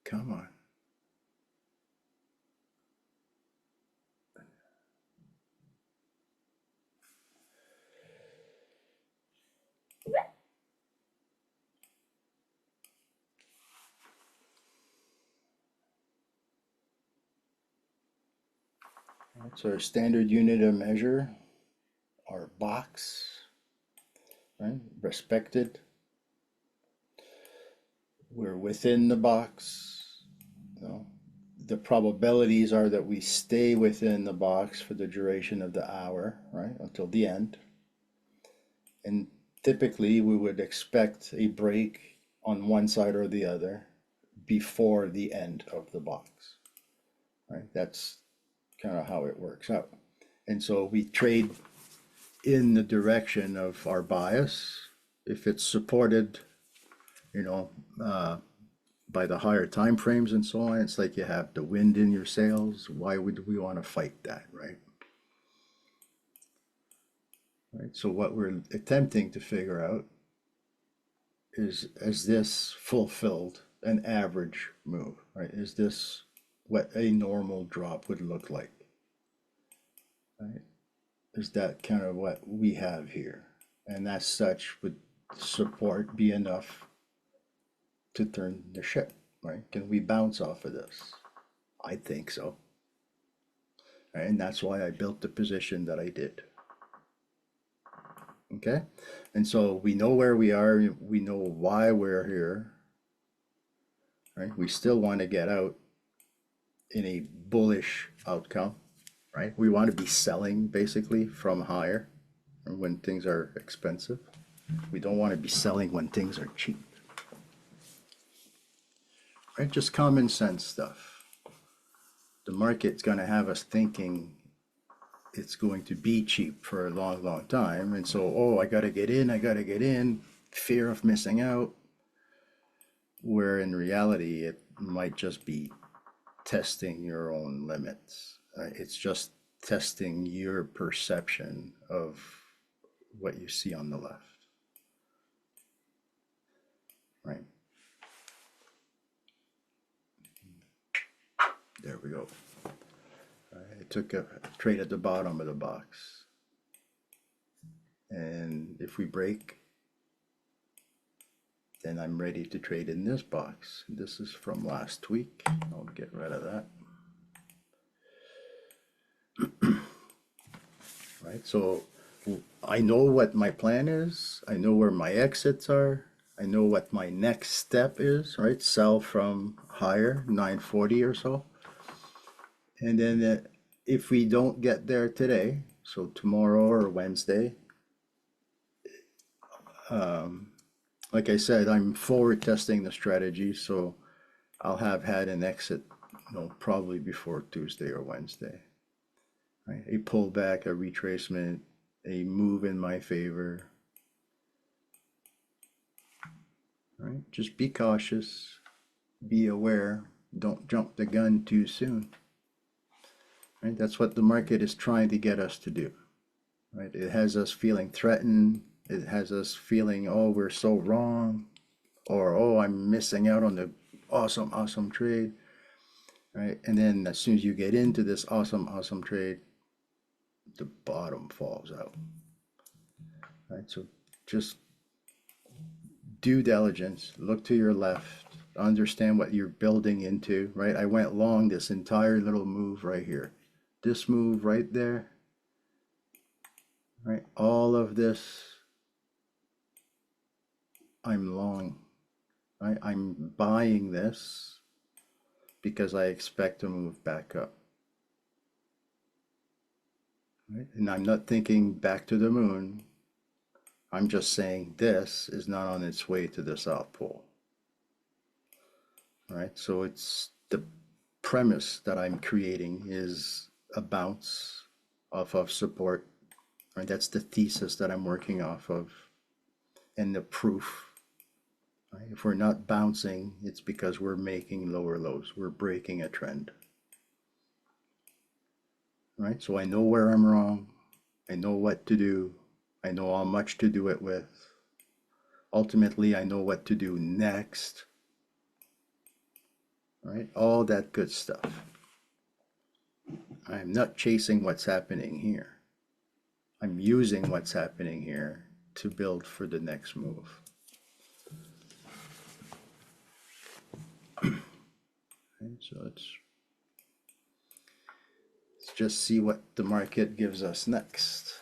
Come on. That's our standard unit of measure, our box, right? Respected. We're within the box. The probabilities are that we stay within the box for the duration of the hour, right? Until the end. And typically we would expect a break on one side or the other before the end of the box, right? That's kind of how it works out. And so we trade in the direction of our bias. If it's supported, by the higher time frames and so on, it's like you have the wind in your sails. Why would we want to fight that, right? Right. So what we're attempting to figure out is this fulfilled an average move, right? Is this what a normal drop would look like, right? Is that kind of what we have here? And as such, would support be enough to turn the ship, right? Can we bounce off of this? I think so. Right? And that's why I built the position that I did. Okay? And so we know where we are, we know why we're here, right? We still want to get out in a bullish outcome, right? We want to be selling basically from higher when things are expensive. We don't want to be selling when things are cheap. Right? Just common sense stuff. The market's going to have us thinking it's going to be cheap for a long, long time. And so, I got to get in, fear of missing out. Where in reality, it might just be testing your own limits. It's just testing your perception of what you see on the left. Right. There we go. I took a trade at the bottom of the box. And if we break, then I'm ready to trade in this box. This is from last week. I'll get rid of that. Right, so I know what my plan is. I know where my exits are. I know what my next step is, right? Sell from higher, 940 or so. And then if we don't get there today, so tomorrow or Wednesday, like I said, I'm forward testing the strategy, so I'll have had an exit, probably before Tuesday or Wednesday. Right? A pullback, a retracement, a move in my favor. Right? Just be cautious, be aware, don't jump the gun too soon. Right? That's what the market is trying to get us to do. Right? It has us feeling threatened. It has us feeling, oh, we're so wrong, or oh, I'm missing out on the awesome trade. Right? And then as soon as you get into this awesome trade, the bottom falls out. Right? So just due diligence, look to your left, understand what you're building into, right? I went long this entire little move right here. This move right there, right? All of this, I'm long, right? I'm buying this because I expect to move back up. Right? And I'm not thinking back to the moon. I'm just saying this is not on its way to the South Pole. Right? So it's the premise that I'm creating is a bounce off of support. Right? That's the thesis that I'm working off of. And the proof. Right? If we're not bouncing, it's because we're making lower lows. We're breaking a trend. Right? So I know where I'm wrong. I know what to do. I know how much to do it with. Ultimately, I know what to do next. Right? All that good stuff. I'm not chasing what's happening here. I'm using what's happening here to build for the next move. Okay, so let's just see what the market gives us next.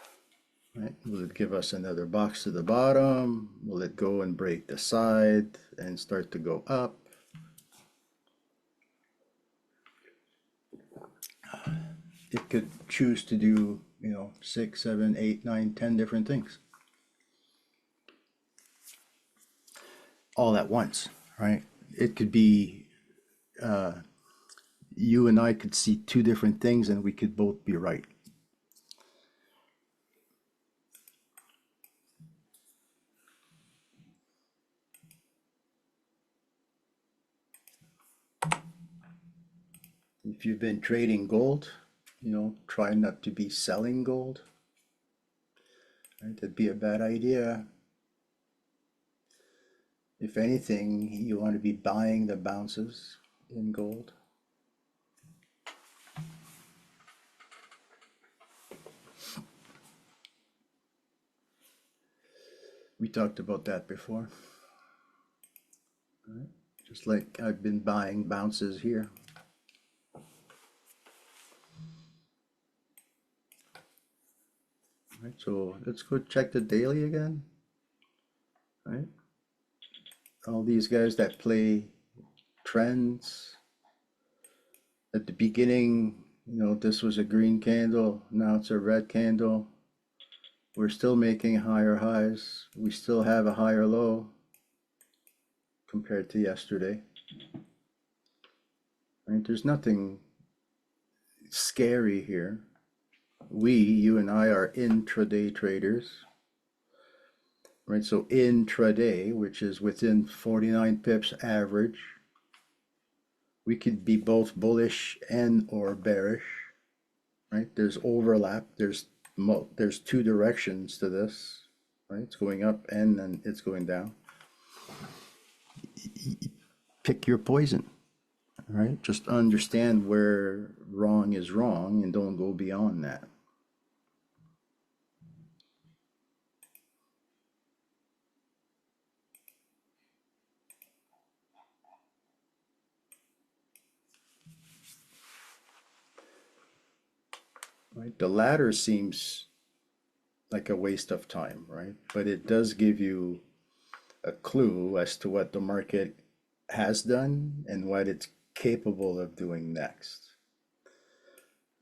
Right? Will it give us another box to the bottom? Will it go and break the side and start to go up? It could choose to do, 6, 7, 8, 9, 10 different things all at once, right? It could be you and I could see two different things and we could both be right. If you've been trading gold, try not to be selling gold. Right? That'd be a bad idea. If anything, you want to be buying the bounces in gold. We talked about that before. Right? Just like I've been buying bounces here. Right, so let's go check the daily again. Right? All these guys that play trends. At the beginning, this was a green candle, now it's a red candle. We're still making higher highs. We still have a higher low compared to yesterday. Right? There's nothing scary here. You and I are intraday traders. Right? So intraday, which is within 49 pips average, we could be both bullish and or bearish. Right? There's overlap. There's two directions to this. right? It's going up and then it's going down. Pick your poison, right? Just understand where wrong is wrong and don't go beyond that. Right? The latter seems like a waste of time, right? But it does give you a clue as to what the market has done and what it's capable of doing next,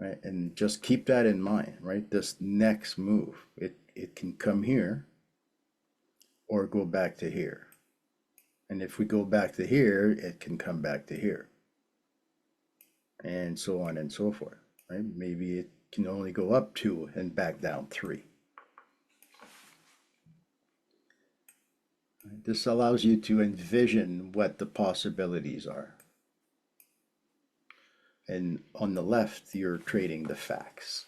right? And just keep that in mind, right? This next move, it can come here or go back to here. And if we go back to here, it can come back to here, and so on and so forth, right? Maybe it can only go up 2 and back down 3. This allows you to envision what the possibilities are. And on the left, you're trading the facts.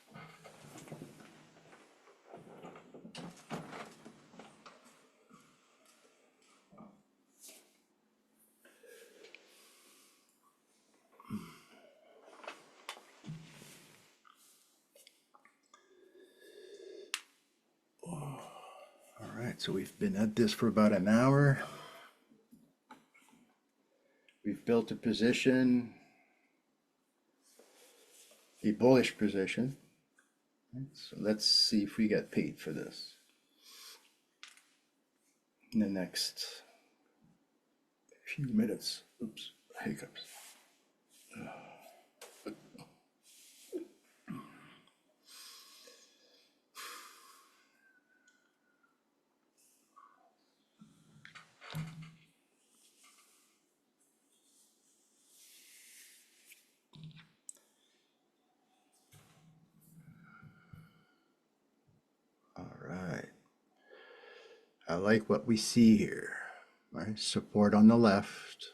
All right, so we've been at this for about an hour. We've built a position, a bullish position. So let's see if we get paid for this in the next few minutes. Oops, hiccups. All right. I like what we see here. Right? Support on the left.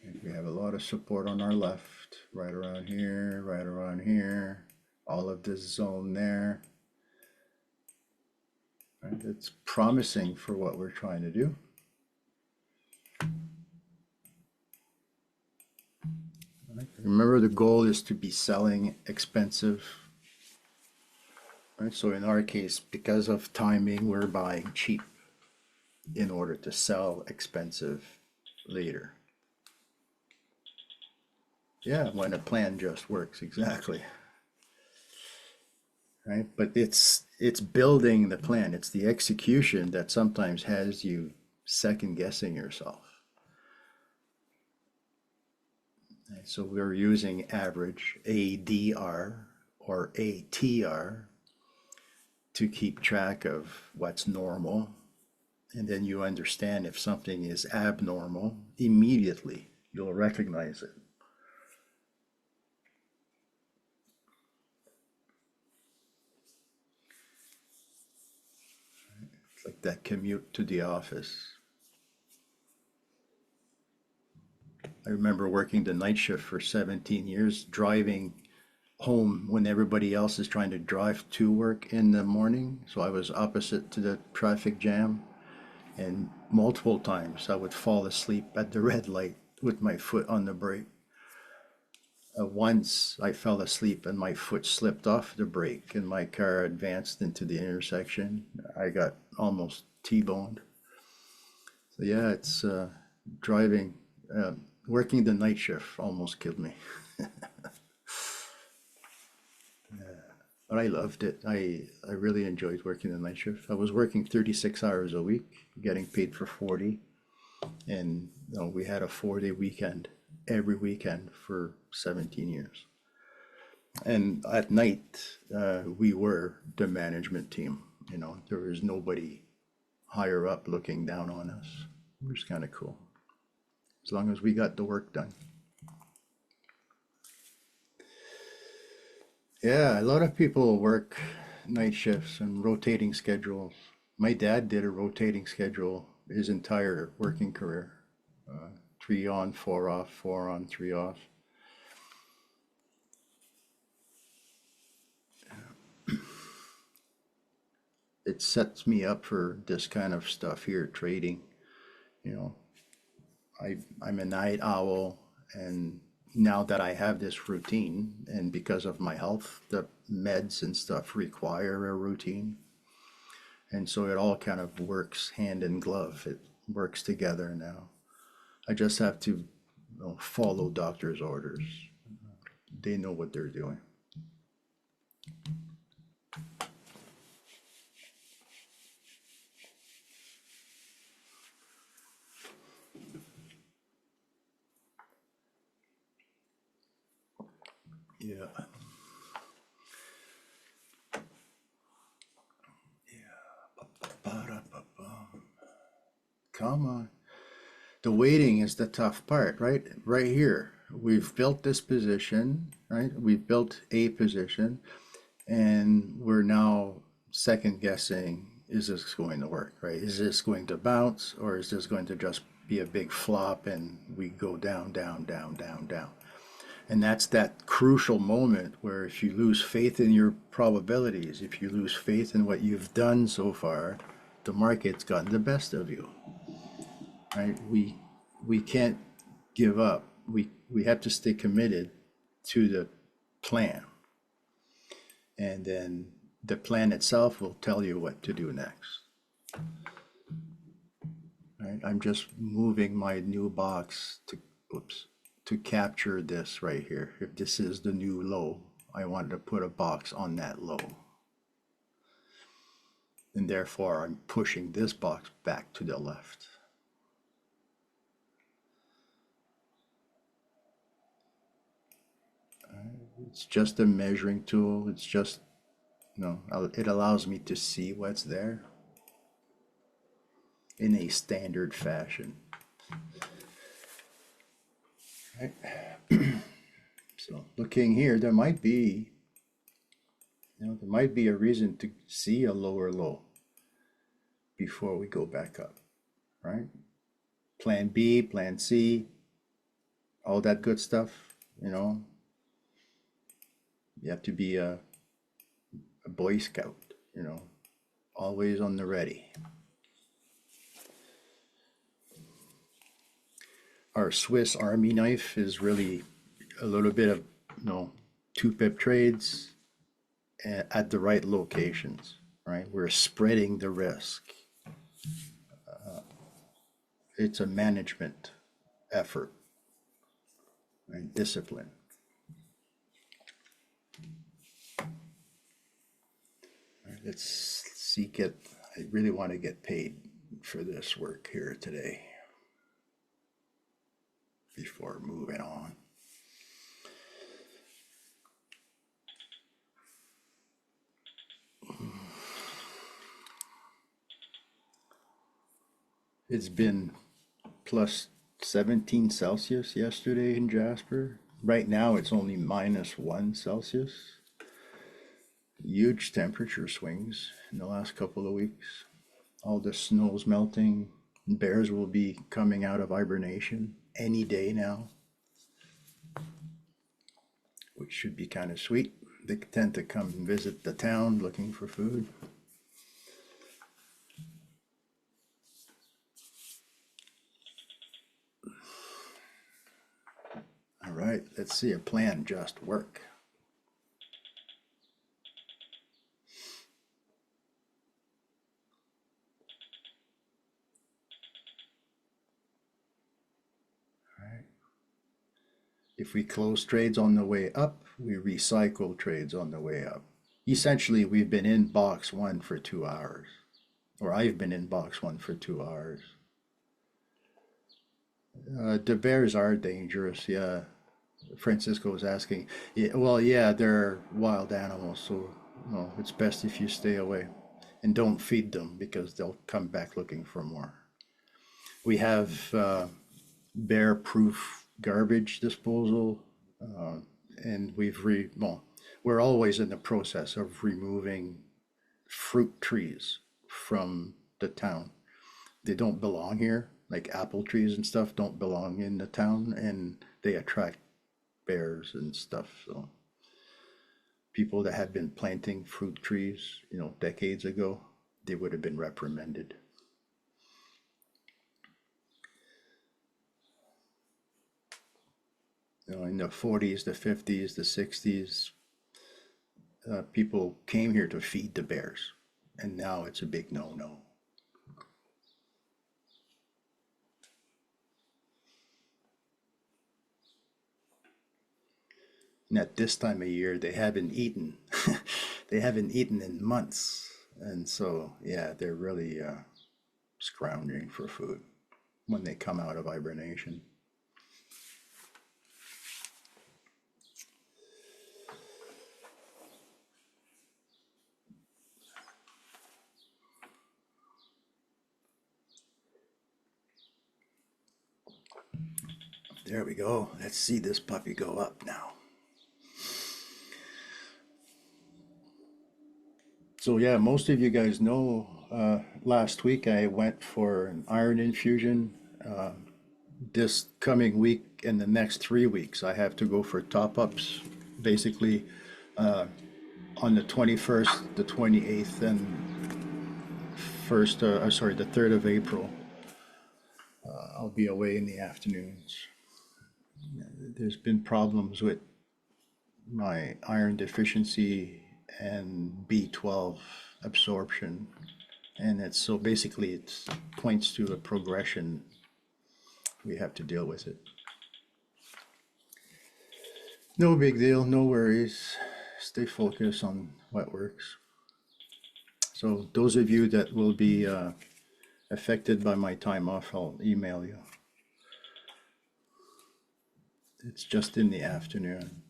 And we have a lot of support on our left, right around here, all of this zone there. Right? It's promising for what we're trying to do. Right? Remember, the goal is to be selling expensive. Right? So in our case, because of timing, we're buying cheap in order to sell expensive later. Yeah, when a plan just works, exactly. Right? But it's building the plan. It's the execution that sometimes has you second guessing yourself. Right? So we're using average, ADR or ATR, to keep track of what's normal. And then you understand if something is abnormal, immediately you'll recognize it. It's like that commute to the office. I remember working the night shift for 17 years, driving home when everybody else is trying to drive to work in the morning. So I was opposite to the traffic jam. And multiple times I would fall asleep at the red light with my foot on the brake. Once I fell asleep and my foot slipped off the brake and my car advanced into the intersection. I got almost T-boned. So yeah, it's driving, working the night shift almost killed me. But I loved it. I really enjoyed working the night shift. I was working 36 hours a week, getting paid for 40. And we had a 4-day weekend every weekend for 17 years. And at night, we were the management team. There was nobody higher up looking down on us. It was kind of cool, as long as we got the work done. Yeah, a lot of people work night shifts and rotating schedules. My dad did a rotating schedule his entire working career. 3 on, 4 off, 4 on, 3 off. it sets me up for this kind of stuff here, trading. You know, I'm a night owl, and now that I have this routine, and because of my health, the meds and stuff require a routine. And so it all kind of works hand in glove. It works together now. I just have to, follow doctor's orders. They know what they're doing. Yeah. Ba-da-ba-bum. Come on. The waiting is the tough part, right? Right here. We've built this position, right? We've built a position, and we're now second guessing, is this going to work, right? Is this going to bounce, or is this going to just be a big flop and we go down, down, down, down, down? And that's that crucial moment where if you lose faith in your probabilities, if you lose faith in what you've done so far, the market's gotten the best of you, right? We can't give up. We have to stay committed to the plan. And then the plan itself will tell you what to do next. Right? I'm just moving my new box to capture this right here. If this is the new low, I wanted to put a box on that low. And therefore I'm pushing this box back to the left. It's just a measuring tool. It's just, it allows me to see what's there in a standard fashion. Right? So looking here, there might be a reason to see a lower low before we go back up, right? Plan B, plan C, all that good stuff, you have to be a Boy Scout, always on the ready. Our Swiss Army knife is really a little bit of, 2-pip trades at the right locations, right? We're spreading the risk. It's a management effort, right? Discipline. All right, let's seek it. I really want to get paid for this work here today before moving on. It's been plus 17 Celsius yesterday in Jasper. Right now it's only -1 Celsius. Huge temperature swings in the last couple of weeks. All the snow's melting. Bears will be coming out of hibernation any day now, which should be kind of sweet. They tend to come and visit the town looking for food. All right, let's see a plan just work. All right. If we close trades on the way up, we recycle trades on the way up. Essentially, we've been in box 1 for 2 hours, or I've been in box 1 for 2 hours. The bears are dangerous, yeah. Francisco was asking, yeah, well, yeah, they're wild animals, so it's best if you stay away and don't feed them because they'll come back looking for more. We have bear-proof garbage disposal, and we're always in the process of removing fruit trees from the town. They don't belong here, like apple trees and stuff don't belong in the town, and they attract bears and stuff. So people that had been planting fruit trees, decades ago, they would have been reprimanded. You know, in the 40s, the 50s, the 60s, people came here to feed the bears, and now it's a big no-no. And at this time of year, they haven't eaten. They haven't eaten in months, and so yeah, they're really scrounging for food when they come out of hibernation. There we go. Let's see this puppy go up now. So yeah, most of you guys know last week I went for an iron infusion. This coming week and the next 3 weeks, I have to go for top-ups, basically on the 21st, the 28th, and the 3rd of April. I'll be away in the afternoons. There's been problems with my iron deficiency and B12 absorption, and it's so basically it points to a progression. We have to deal with it. No big deal, no worries. Stay focused on what works. So those of you that will be affected by my time off, I'll email you. It's just in the afternoon.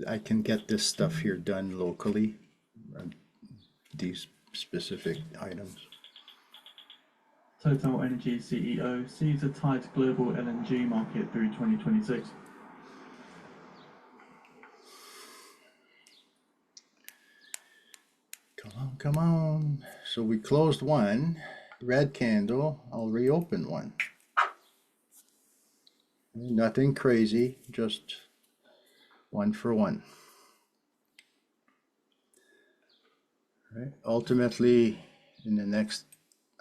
I can get this stuff here done locally, these specific items. Total Energy CEO sees a tight global LNG market through 2026. Come on, come on. So we closed one, red candle. I'll reopen one. Nothing crazy, just one for one. Right. Ultimately, in the next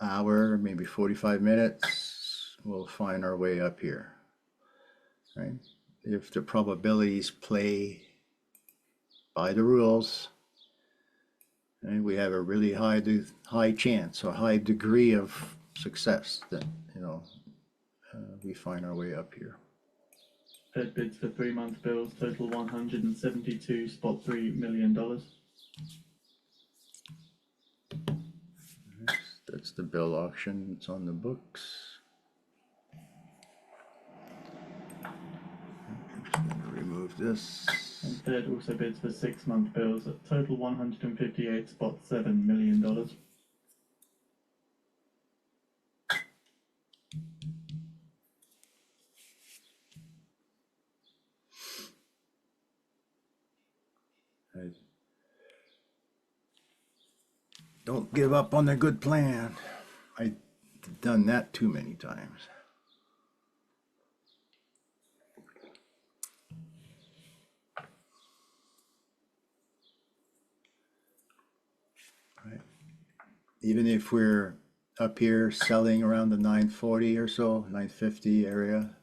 hour, maybe 45 minutes, we'll find our way up here. Right? If the probabilities play by the rules, and we have a really high chance or high degree of success that we find our way up here. Fed bids for 3-month bills total $172.3 million. That's the bill auction. It's on the books. I'm just going to remove this. And Fed also bids for 6-month bills at total $158.7 million. Don't give up on the good plan. I've done that too many times. Right. Even if we're up here selling around the 940 or so, 950 area,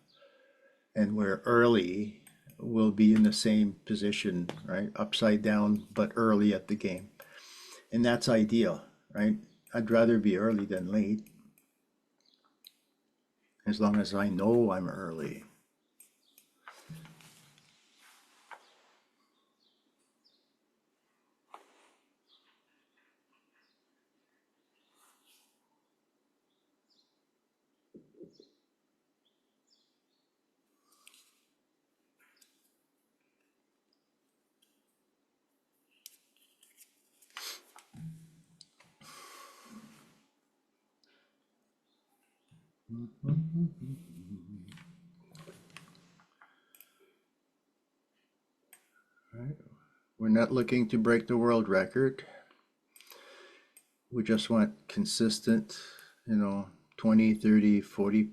and we're early, we'll be in the same position, right? Upside down, but early at the game. And that's ideal, right? I'd rather be early than late, as long as I know I'm early. Right. We're not looking to break the world record. We just want consistent, 20, 30, 40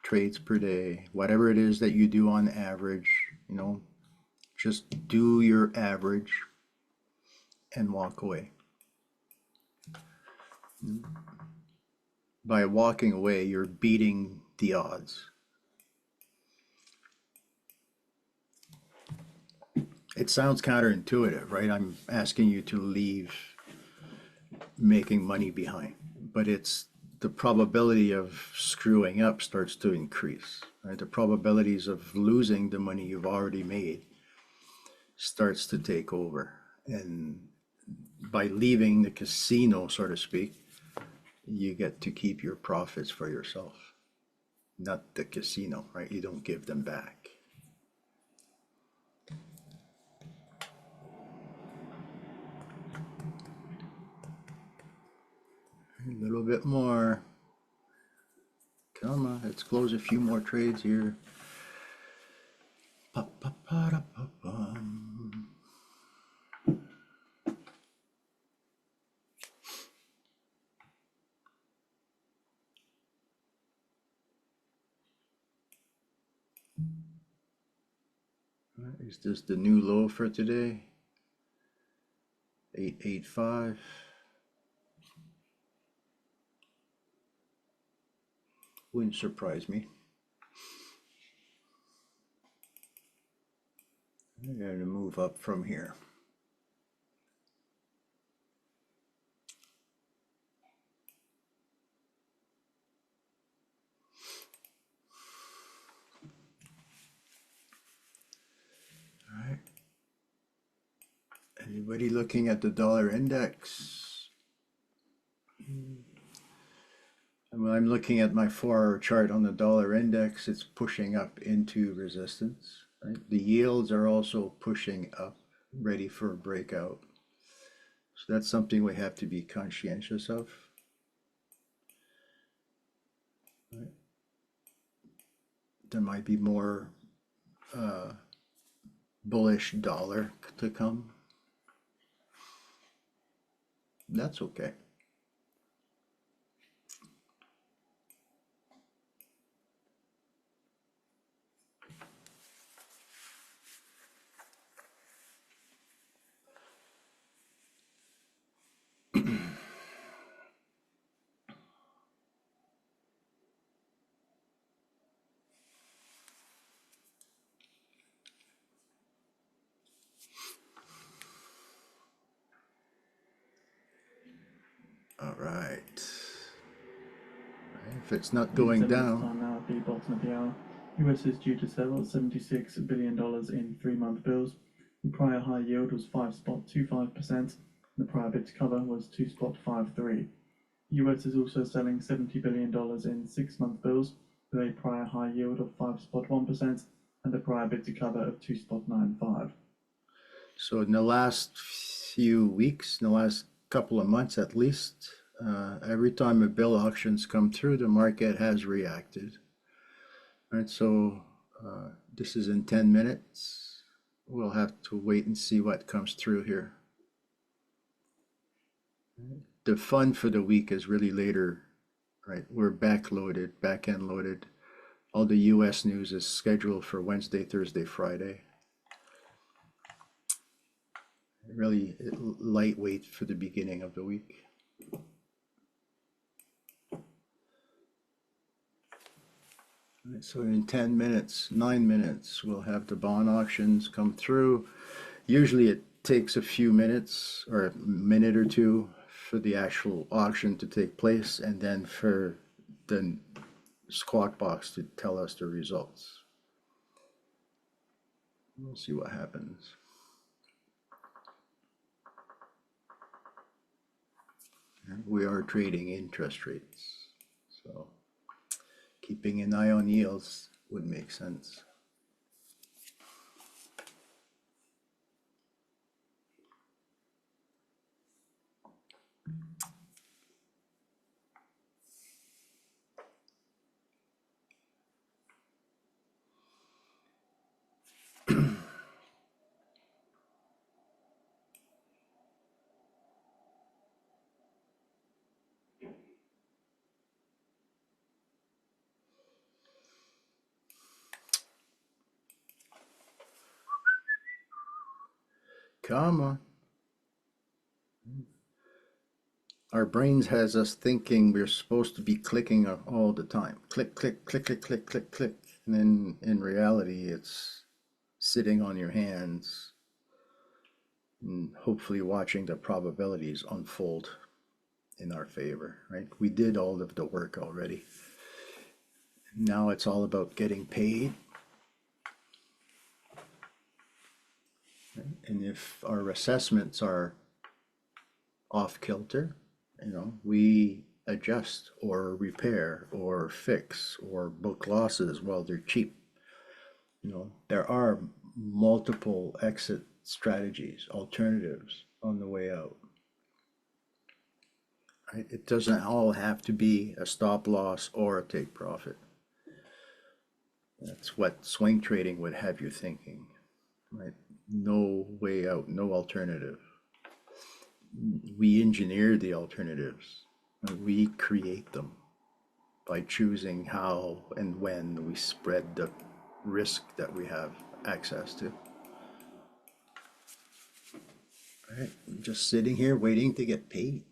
trades per day, whatever it is that you do on average, just do your average and walk away. By walking away, you're beating the odds. It sounds counterintuitive, right? I'm asking you to leave making money behind, but it's the probability of screwing up starts to increase, right? The probabilities of losing the money you've already made starts to take over. And by leaving the casino, so to speak, you get to keep your profits for yourself, not the casino, right? You don't give them back. A little bit more. Come on, let's close a few more trades here. Pa-pa-pa-da-pa-pum. Is this the new low for today? 885. Wouldn't surprise me. I'm going to move up from here. All right. Anybody looking at the dollar index? When I'm looking at my 4-hour chart on the dollar index, it's pushing up into resistance. Right? The yields are also pushing up, ready for a breakout. So that's something we have to be conscientious of. Right? There might be more bullish dollar to come. That's okay. All right. If it's not going 7 minutes down, time now at the bottom of the hour. US is due to settle $76 billion in 3-month bills. The prior high yield was 5.25%. The prior bid to cover was 2.53. The US is also selling $70 billion in 6-month bills with a prior high yield of 5.1% and a prior bid to cover of 2.95. so in the last few weeks, in the last couple of months at least, every time a bill auctions come through, the market has reacted. Right, so this is in 10 minutes. We'll have to wait and see what comes through here. The fun for the week is really later, right? We're backloaded, back-end loaded. All the US news is scheduled for Wednesday, Thursday, Friday. Really lightweight for the beginning of the week. Right, so in 10 minutes, 9 minutes, we'll have the bond auctions come through. Usually it takes a few minutes or a minute or two for the actual auction to take place and then for the squawk box to tell us the results. We'll see what happens. And we are trading interest rates, so keeping an eye on yields would make sense. Come on. our brains has us thinking we're supposed to be clicking all the time. Click, click, click, click, click, click, click. And then in reality, it's sitting on your hands and hopefully watching the probabilities unfold in our favor, right? We did all of the work already. Now it's all about getting paid. And if our assessments are off kilter, we adjust or repair or fix or book losses while they're cheap. There are multiple exit strategies, alternatives on the way out. Right? It doesn't all have to be a stop loss or a take profit. That's what swing trading would have you thinking, right? No way out, no alternative. We engineer the alternatives. We create them by choosing how and when we spread the risk that we have access to. All right, I'm just sitting here waiting to get paid.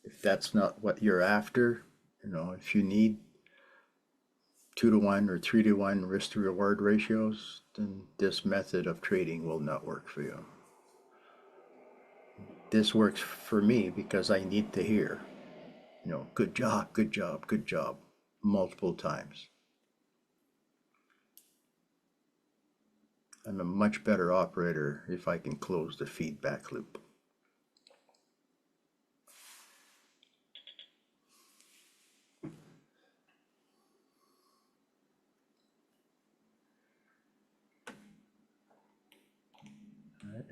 If that's not what you're after, if you need 2-to-1 or 3-to-1 risk to reward ratios, then this method of trading will not work for you. This works for me because I need to hear, good job, good job, good job, multiple times. I'm a much better operator if I can close the feedback loop.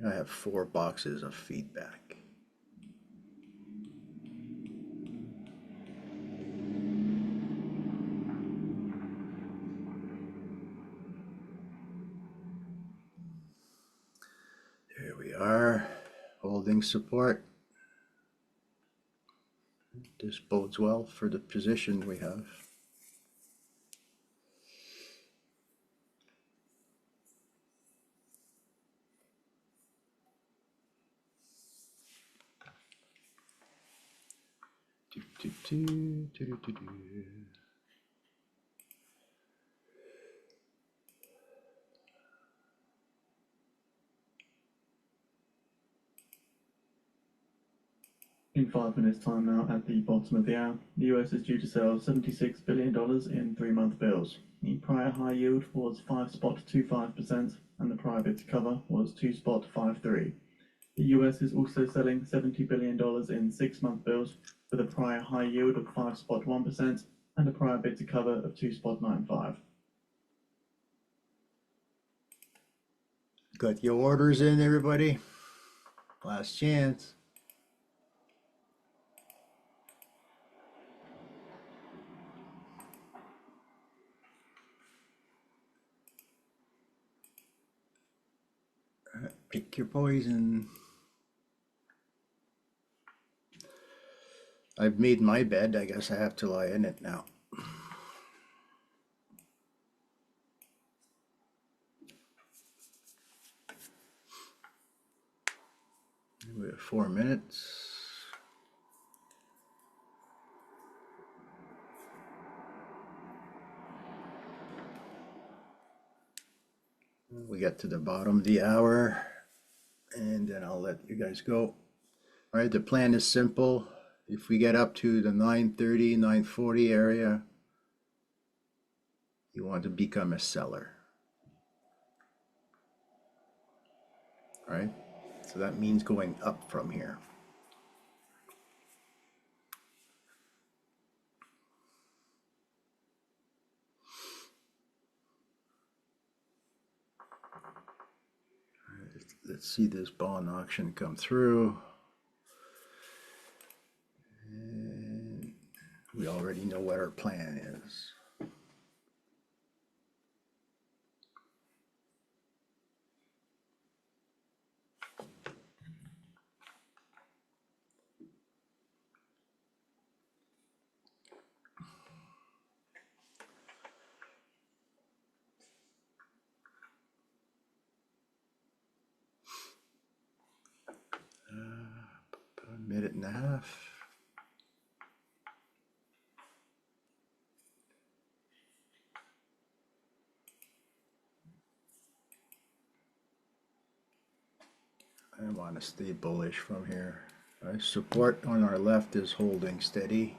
I have 4 boxes of feedback. Here we are, holding support. This bodes well for the position we have. In 5 minutes' time now, at the bottom of the hour, the US is due to sell $76 billion in 3-month bills. The prior high yield was 5.25%, and the prior bid to cover was 2.53%. The US is also selling $70 billion in 6-month bills with a prior high yield of 5.1% and a prior bid to cover of 2.95%. Got your orders in, everybody? Last chance. Pick your poison. I've made my bed. I guess I have to lie in it now. We have 4 minutes. We get to the bottom of the hour, and then I'll let you guys go. All right, the plan is simple. If we get up to the 9:30, 9:40 area, you want to become a seller. All right, so that means going up from here. Let's see this bond auction come through. And we already know what our plan is. minute and a half. I want to stay bullish from here. Right, support on our left is holding steady.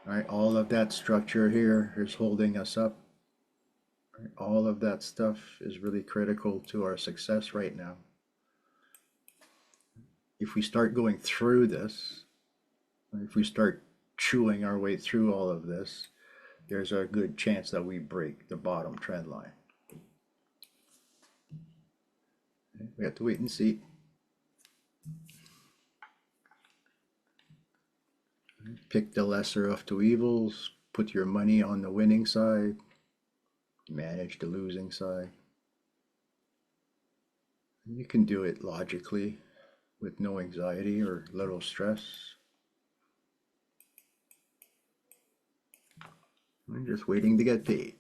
Right, all of that structure here is holding us up. Right, all of that stuff is really critical to our success right now. If we start going through this, if we start chewing our way through all of this, there's a good chance that we break the bottom trend line. Okay, we have to wait and see. Pick the lesser of two evils, put your money on the winning side, manage the losing side. You can do it logically with no anxiety or little stress. I'm just waiting to get paid.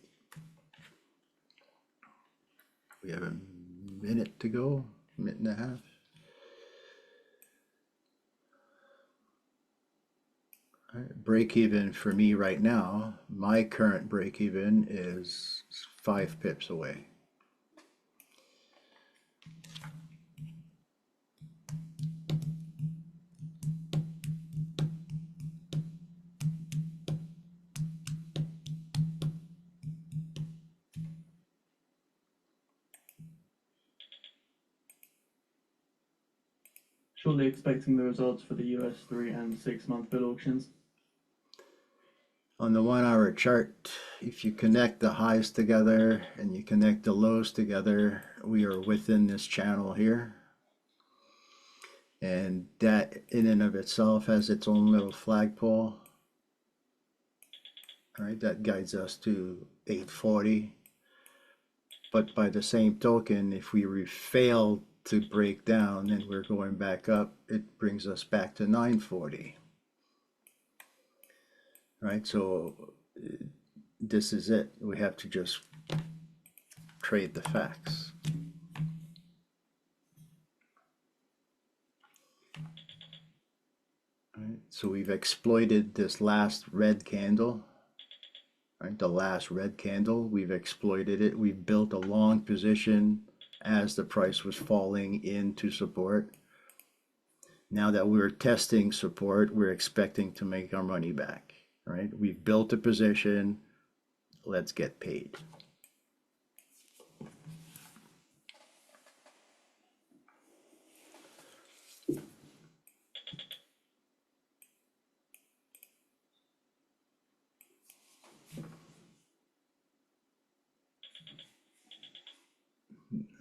We have a minute to go, minute and a half. Break even for me right now, my current break even is 5 pips away. Shortly expecting the results for the US 3 and 6 month bid auctions. On the 1 hour chart, if you connect the highs together and you connect the lows together, we are within this channel here. And that in and of itself has its own little flagpole. All right, that guides us to 840. But by the same token, if we fail to break down and we're going back up, it brings us back to 940. Right, so this is it. We have to just trade the facts. Right, so we've exploited this last red candle. Right, the last red candle, we've exploited it. We've built a long position as the price was falling into support. Now that we're testing support, we're expecting to make our money back. Right? We've built a position. Let's get paid.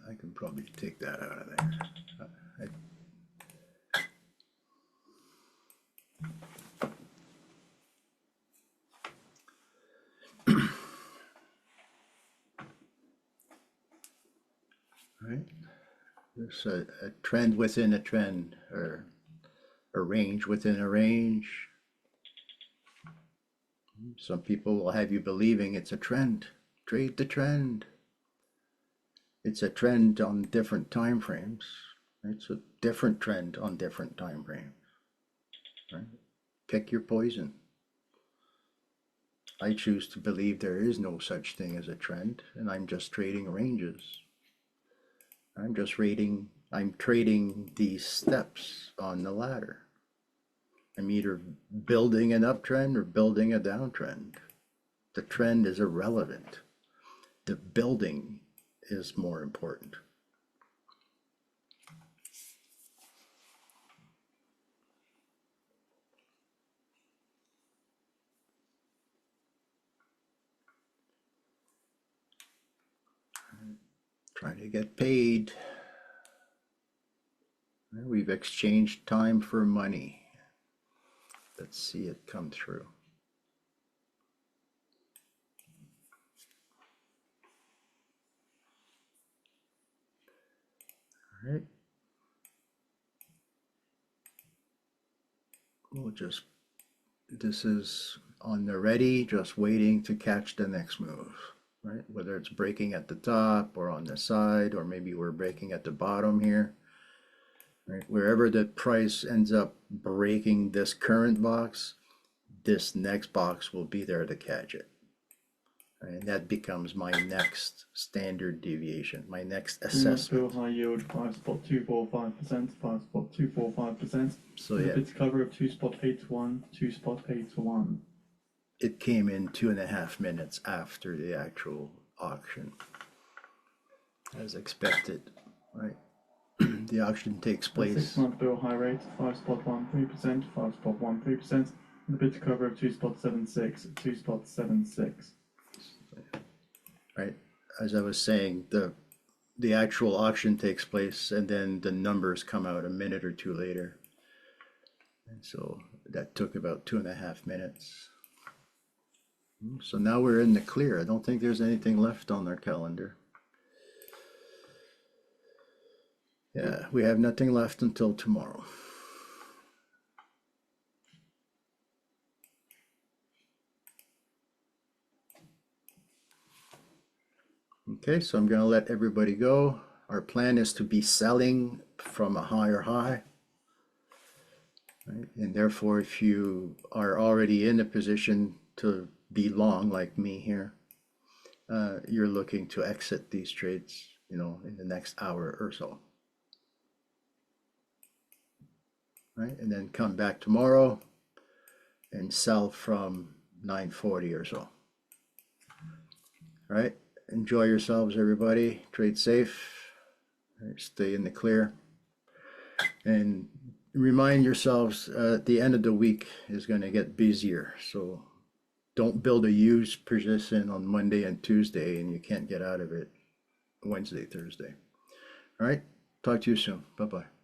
I can probably take that out of there. Right? There's a trend within a trend, or a range within a range. Some people will have you believing it's a trend. Trade the trend. It's a trend on different time frames. It's a different trend on different time frames. Right? Pick your poison. I choose to believe there is no such thing as a trend, and I'm just trading ranges. I'm trading these steps on the ladder. I'm either building an uptrend or building a downtrend. The trend is irrelevant. The building is more important. Trying to get paid. We've exchanged time for money. Let's see it come through. All right. This is on the ready, just waiting to catch the next move, right? Whether it's breaking at the top or on the side, or maybe we're breaking at the bottom here. right? Wherever the price ends up breaking this current box, this next box will be there to catch it. And that becomes my next standard deviation, my next assessment. Bill high yield 5.245%, 5.245%. So With yeah, a bid cover of 2.8 to 1, 2.8 to 1. it came in 2.5 minutes after the actual auction, as expected, right? The auction takes The place. 6-month bill high rate 5.13%, 5.13%. The bid cover of 2.76, 2.76. Right, as I was saying, the actual auction takes place and then the numbers come out a minute or two later. And so that took about 2.5 minutes. So now we're in the clear. I don't think there's anything left on our calendar. Yeah, we have nothing left until tomorrow. Okay, so I'm going to let everybody go. Our plan is to be selling from a higher high. Right? And therefore, if you are already in a position to be long, like me here, you're looking to exit these trades, you know, in the next hour or so. Right? And then come back tomorrow and sell from 940 or so. Right? Enjoy yourselves, everybody. Trade safe. Right? Stay in the clear. And remind yourselves the end of the week is going to get busier. So don't build a huge position on Monday and Tuesday and you can't get out of it Wednesday, Thursday. All right. Talk to you soon. Bye-bye.